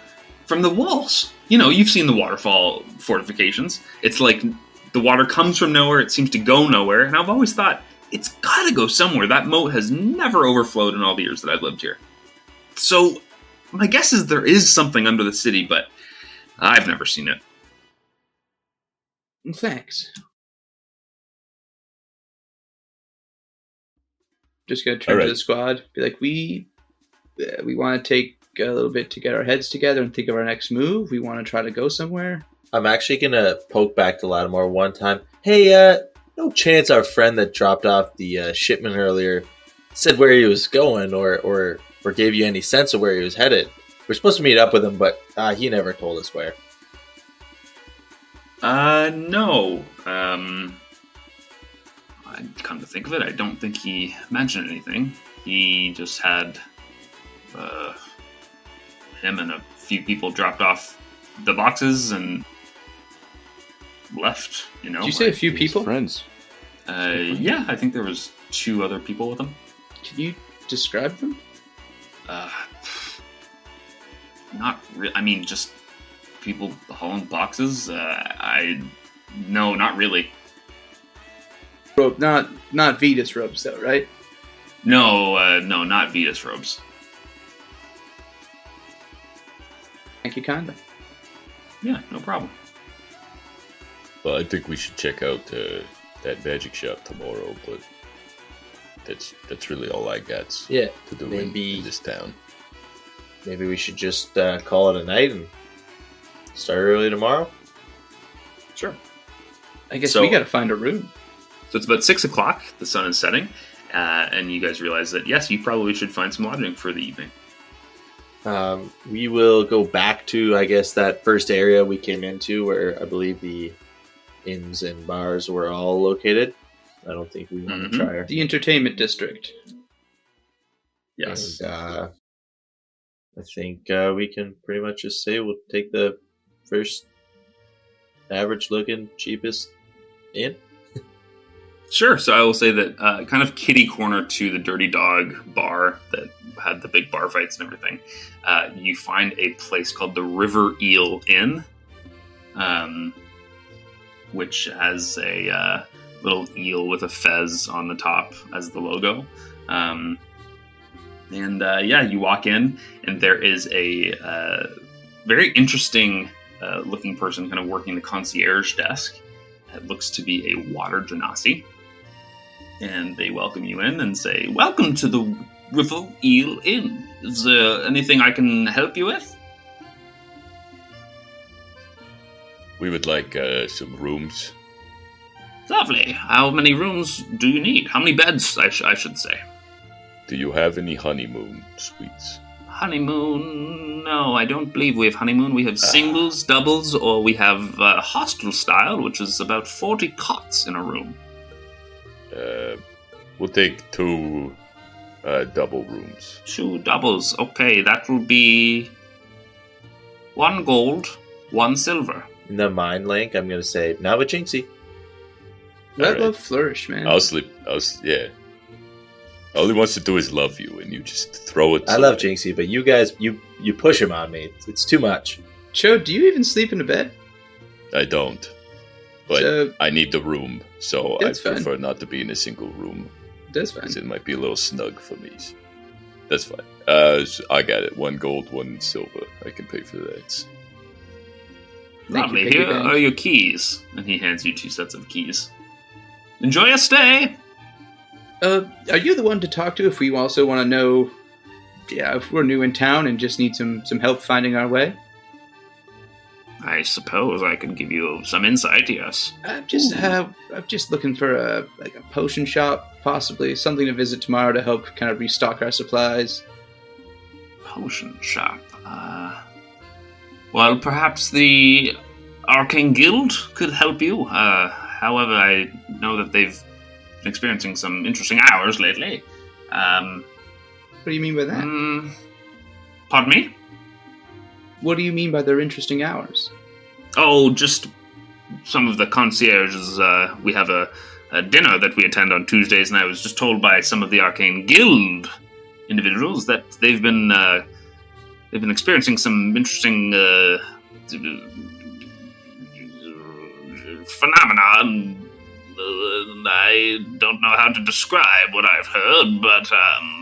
from the walls? You've seen the waterfall fortifications. It's like the water comes from nowhere, it seems to go nowhere, and I've always thought, it's gotta go somewhere. That moat has never overflowed in all the years that I've lived here. So, my guess is there is something under the city, but I've never seen it. Thanks. Just gonna turn All to right. the squad, be like, we want to take a little bit to get our heads together and think of our next move. We want to try to go somewhere. I'm actually gonna poke back to Lattimore one time. Hey, no chance our friend that dropped off the shipment earlier said where he was going or gave you any sense of where he was headed? We're supposed to meet up with him, but he never told us where. No. I'd come to think of it, I don't think he mentioned anything. He just had him and a few people dropped off the boxes, and left, you know. Did you say a few His people? friends. Yeah, I think there was 2 other people with him. Can you describe them? Not really. I mean, just people hauling boxes. No, not really. Rope, not Vetus ropes though, right? No, not Vetus robes. Thank you, kinda. Yeah, no problem. Well, I think we should check out that magic shop tomorrow, but that's really all I got Yeah, to do maybe- in this town. Maybe we should just call it a night and start early tomorrow. Sure. I guess So- we gotta find a room. So it's about 6 o'clock. The sun is setting, and you guys realize that yes, you probably should find some lodging for the evening. We will go back to, I guess, that first area we came into where I believe the inns and bars were all located. I don't think we want Mhm. to try our... The entertainment district. Yes. And, I think we can pretty much just say we'll take the first average looking, cheapest inn. Sure. So I will say that kind of kitty corner to the Dirty Dog bar that had the big bar fights and everything, you find a place called the River Eel Inn, which has a little eel with a fez on the top as the logo. You walk in, and there is a very interesting looking person kind of working the concierge desk. It looks to be a water genasi. And they welcome you in and say, "Welcome to the River Eel Inn. Is there anything I can help you with?" We would like some rooms. Lovely. How many rooms do you need? How many beds, I should say? Do you have any honeymoon suites? Honeymoon? No, I don't believe we have honeymoon. We have singles, doubles, or we have hostel style, which is about 40 cots in a room. We'll take 2 double rooms. 2 doubles. Okay, that will be 1 gold, 1 silver. In the mind link, I'm going to say, now with Jinxy. I Alright. love Flourish, man. Yeah. All he wants to do is love you, and you just throw it. I love Jinxy, but you guys, you push him on me. It's too much. Cho, do you even sleep in a bed? I don't. But So- I need the room, so I That's fine. prefer not to be in a single room. That's fine. Because it might be a little snug for me. That's fine. So I got it. 1 gold, 1 silver. I can pay for that. Thank you, Lovely. Piggy Here Bank. are your keys. And he hands you 2 sets of keys. Enjoy your stay. Are you the one to talk to if we also want to know, if we're new in town and just need some help finding our way? I suppose I could give you some insight, yes. I'm just looking for a potion shop, possibly something to visit tomorrow to help kind of restock our supplies. Potion shop. Well, perhaps the Arcane Guild could help you. However, I know that they've been experiencing some interesting hours lately. What do you mean by that? Pardon me? What do you mean by their interesting hours? Oh, just some of the concierges. We have a dinner that we attend on Tuesdays, and I was just told by some of the Arcane Guild individuals that they've been experiencing some interesting phenomena. And I don't know how to describe what I've heard, but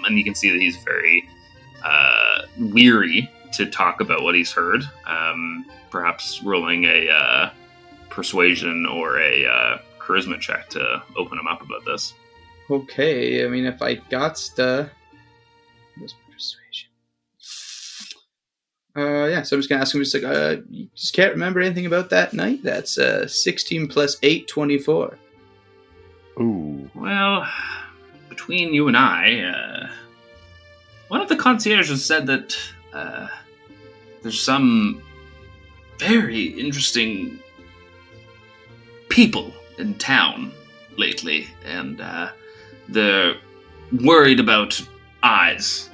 and you can see that he's very weary to talk about what he's heard. Perhaps rolling a persuasion or a charisma check to open him up about this. Okay, I mean, if I got the... What's persuasion? So I'm just gonna ask him, you just can't remember anything about that night? That's 16 plus 8, 24. Ooh. Well, between you and I, one of the concierges said that there's some very interesting people in town lately, and they're worried about eyes.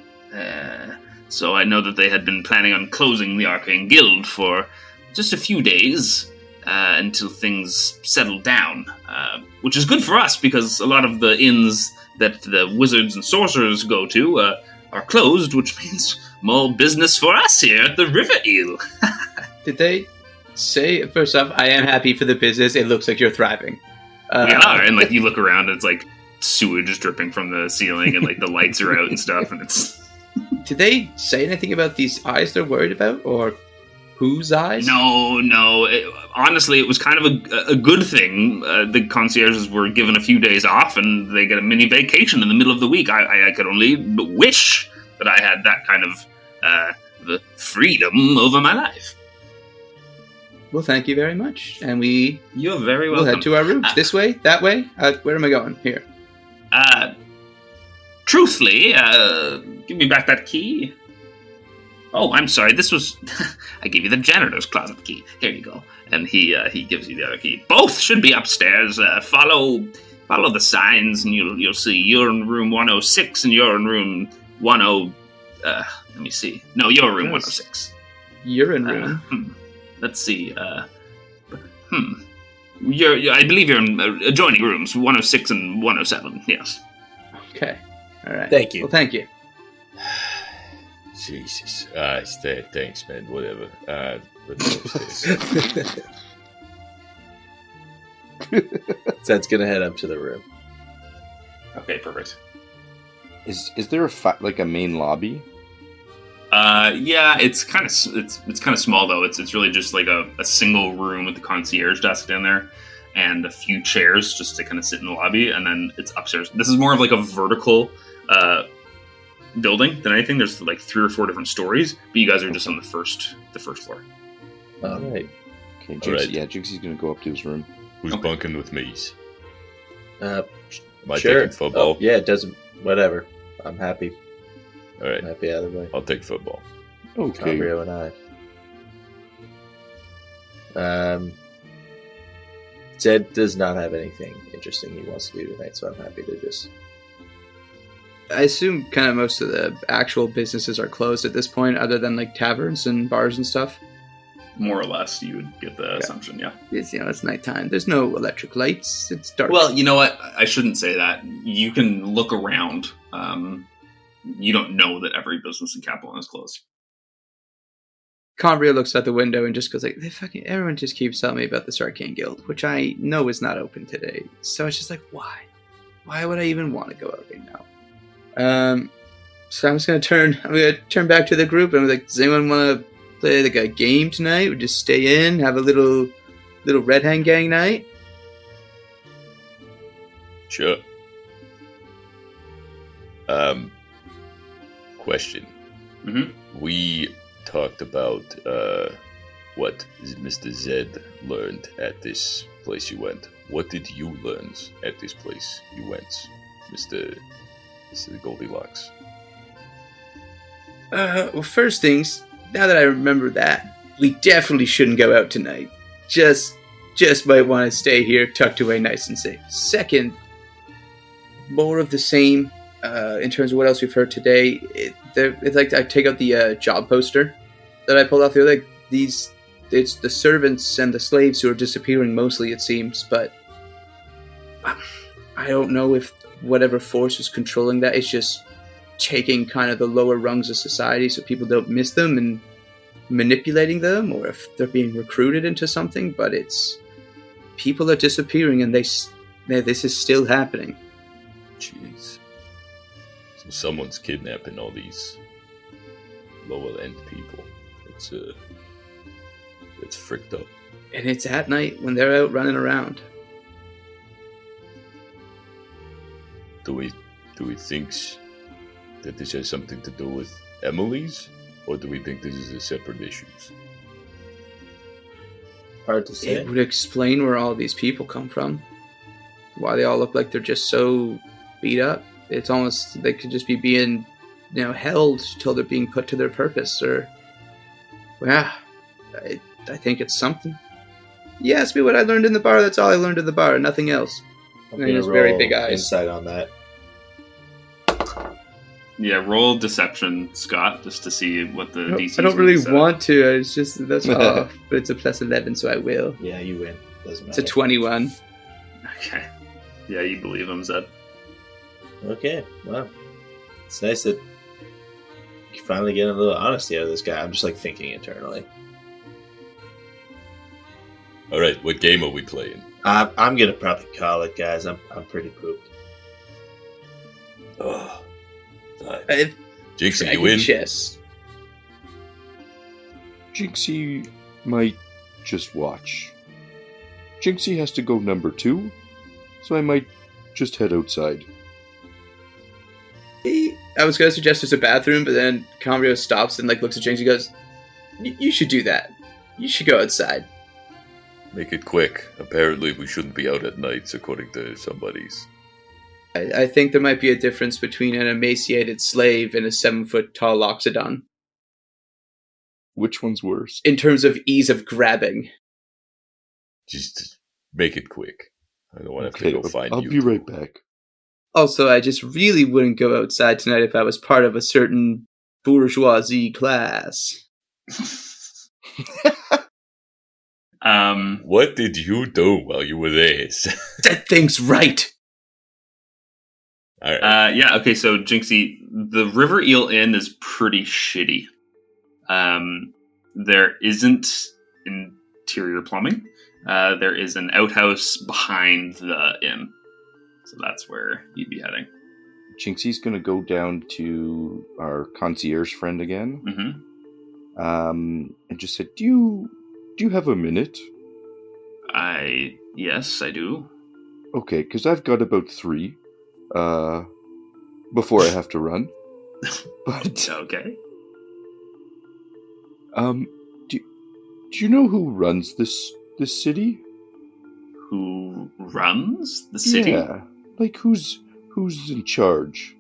So I know that they had been planning on closing the Arcane Guild for just a few days, until things settle down, which is good for us because a lot of the inns that the wizards and sorcerers go to are closed, which means more business for us here at the River Eel. Did they say, first off, I am happy for the business. It looks like you're thriving. We are, and like you look around, it's like sewage is dripping from the ceiling, and like the lights are out and stuff, and it's. Did they say anything about these eyes they're worried about, or whose eyes? No. Honestly, it was kind of a good thing. The concierges were given a few days off, and they get a mini vacation in the middle of the week. I could only wish that I had that kind of the freedom over my life. Well, thank you very much, and You're very welcome. we'll head to our rooms. This way, that way. Where am I going? Here. Truthfully, give me back that key. Oh, I'm sorry. This was I gave you the janitor's closet key. Here you go. And he gives you the other key. Both should be upstairs. Follow the signs, and you'll see. You're in room 106, and you're in room 10. Let me see. No, you're in room 106. You're in room. Let's see. I believe you're in adjoining rooms 106 and 107. Yes. Okay. All right. Thank you. Well, thank you. Jesus. Thanks, man. Whatever. Let's go upstairs. Zed's gonna head up to the room. Okay, perfect. Is there a main lobby? Yeah, it's kind of small though. It's really just like a single room with the concierge desk down there and a few chairs just to kind of sit in the lobby, and then it's upstairs. This is more of like a vertical building than anything. There's like 3 or 4 different stories, but you guys are just on the first floor. All right. Okay, Jinxie, Alright. yeah, Jinxie's gonna go up to his room. Who's Okay. bunking with me? Uh, Am I sure. taking football? Oh, yeah, it doesn't. Whatever. I'm happy. All right. I'm happy out of the way. I'll take football. Okay. Cambrio and I. Zed does not have anything interesting he wants to do tonight, so I'm happy to just. I assume kind of most of the actual businesses are closed at this point, other than like taverns and bars and stuff. More or less, you would get the assumption, yeah. It's, it's nighttime. There's no electric lights. It's dark. Well, you know what? I shouldn't say that. You can look around. You don't know that every business in Capelon is closed. Conbria looks out the window and just goes like, everyone just keeps telling me about this Arcane Guild, which I know is not open today. So it's just like, why? Why would I even want to go out right now? So I'm gonna turn back to the group and I'm like, does anyone want to play like a game tonight? Or just stay in, have a little Red Hand Gang night? Sure. Question. Mhm. We talked about what Mr. Zed learned at this place you went. What did you learn at this place you went, Mr. Goldilocks? Well, first things, now that I remember that, we definitely shouldn't go out tonight. Just might want to stay here, tucked away nice and safe. Second, more of the same, in terms of what else we've heard today. It's like I take out the job poster that I pulled off the other. It's the servants and the slaves who are disappearing mostly, it seems, but I don't know if whatever force is controlling that is just taking kind of the lower rungs of society so people don't miss them and manipulating them, or if they're being recruited into something, but it's people are disappearing and this is still happening. Jeez. So someone's kidnapping all these lower end people. It's fricked up. And it's at night when they're out running around. Do we think that this has something to do with Emily's, or do we think this is a separate issue? Hard to say. It would explain where all these people come from. Why they all look like they're just so beat up. It's almost, they could just be being, held till they're being put to their purpose, or... Well, I think it's something. You asked me what I learned in the bar, that's all I learned in the bar, nothing else. I'm And he gonna has very roll big eyes. Insight on that. Yeah, roll deception, Scott, just to see what the DC. I don't really want to. It's just that's off, but it's a plus 11, so I will. Yeah, you win. Doesn't It's matter. a 21. Okay. Yeah, you believe him, Zed. Okay, well, it's nice that you finally get a little honesty out of this guy. I'm just like thinking internally. All right, what game are we playing? I'm gonna probably call it, guys. I'm pretty pooped. Oh, fine. Jinxie, Dragon you win? chess. Jinxie might just watch. Jinxie has to go number 2, so I might just head outside. I was going to suggest there's a bathroom, but then Cambrio stops and looks at Jinxie and goes, you should do that. You should go outside. Make it quick. Apparently, we shouldn't be out at nights, according to somebody's. I think there might be a difference between an emaciated slave and a 7-foot-tall loxodon. Which one's worse? In terms of ease of grabbing. Just make it quick. I don't want to have to go find I'll you. be right back. Also, I just really wouldn't go outside tonight if I was part of a certain bourgeoisie class. What did you do while you were there? That thing's right! All right. Yeah, okay, so Jinxie, the River Eel Inn is pretty shitty. There isn't interior plumbing. There is an outhouse behind the inn. So that's where you'd be heading. Jinxie's going to go down to our concierge friend again. Mm-hmm. And just said, do you have a minute? Yes, I do. Okay, because I've got about 3 before I have to run. But Okay. do you know who runs this city? Who runs the city? Yeah, like who's in charge?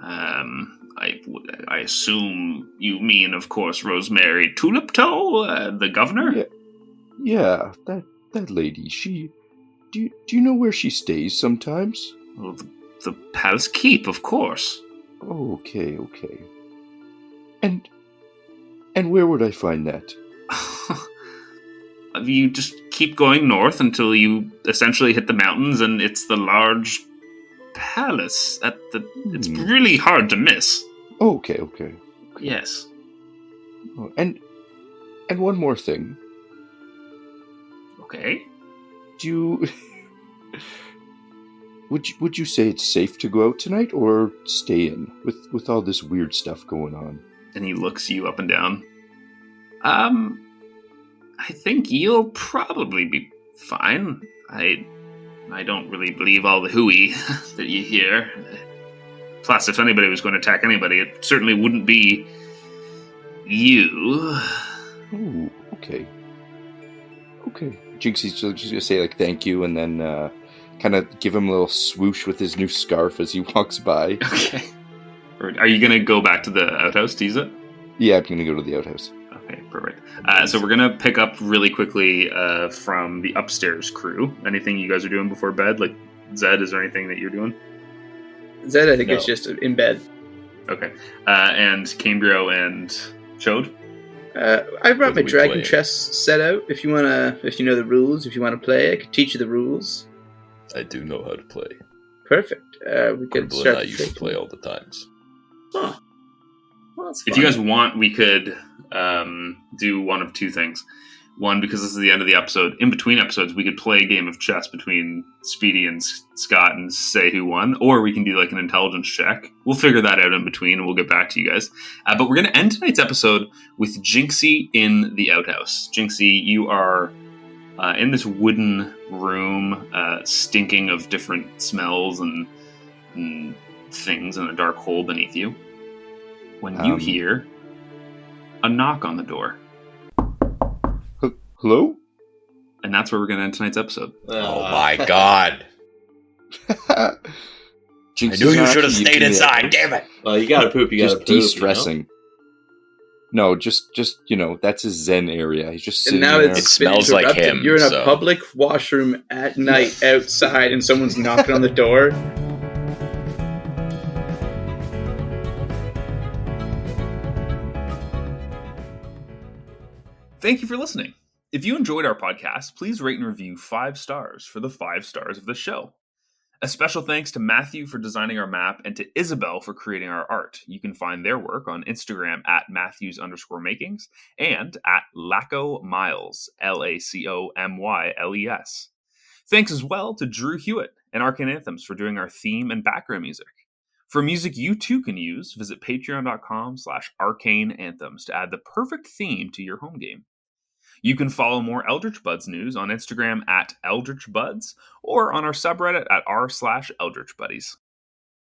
I assume you mean, of course, Rosemary Tuliptoe, the governor? Yeah, that lady. Do you know where she stays sometimes? Well, the Palace Keep, of course. Oh, okay. And where would I find that? You just keep going north until you essentially hit the mountains, and it's the large palace. It's really hard to miss. Oh, okay. Yes. Oh, and one more thing. Okay. Do you would you say it's safe to go out tonight or stay in with all this weird stuff going on? And he looks you up and down. I think you'll probably be fine. I don't really believe all the hooey that you hear. Plus, if anybody was going to attack anybody, it certainly wouldn't be you. Oh, okay. Jinxie's just gonna say thank you, and then kind of give him a little swoosh with his new scarf as he walks by. Okay. Are you going to go back to the outhouse, tease it? Yeah, I'm gonna go to the outhouse. Okay, perfect. So we're going to pick up really quickly from the upstairs crew. Anything you guys are doing before bed? Like, Zed, is there anything that you're doing? Zed, I think No. it's just in bed. Okay. And Cambrio and Chode? I brought What my are we dragon playing? chess set out. If you know the rules, if you want to play, I could teach you the rules. I do know how to play. Perfect. We could Quibble start. and I the used to trick. play all the times. Huh. Well, that's If fun. you guys want, we could do one of two things. One, because this is the end of the episode, in between episodes, we could play a game of chess between Speedy and Scott and say who won, or we can do an intelligence check. We'll figure that out in between, and we'll get back to you guys. But we're going to end tonight's episode with Jinxie in the outhouse. Jinxie, you are in this wooden room, stinking of different smells and things in a dark hole beneath you. When you hear a knock on the door. Hello? And that's where we're going to end tonight's episode. Oh my god! Jinx I knew is you not should have actually stayed in the inside. outhouse. Damn it! Well, you gotta poop. You gotta Just poop. de-stressing. No, just that's his zen area. He's just And sitting now there. it's It smells been like interrupted. him, You're in a so- public washroom at night outside, and someone's knocking on the door. Thank you for listening. If you enjoyed our podcast, please rate and review 5 stars for the 5 stars of the show. A special thanks to Matthew for designing our map and to Isabel for creating our art. You can find their work on Instagram at Matthews_makings and at Laco Miles, LACOMYLES. Thanks as well to Drew Hewitt and Arcane Anthems for doing our theme and background music. For music you too can use, visit patreon.com/arcaneanthems to add the perfect theme to your home game. You can follow more Eldritch Buds news on Instagram at Eldritch Buds or on our subreddit at r/Eldritch Buddies.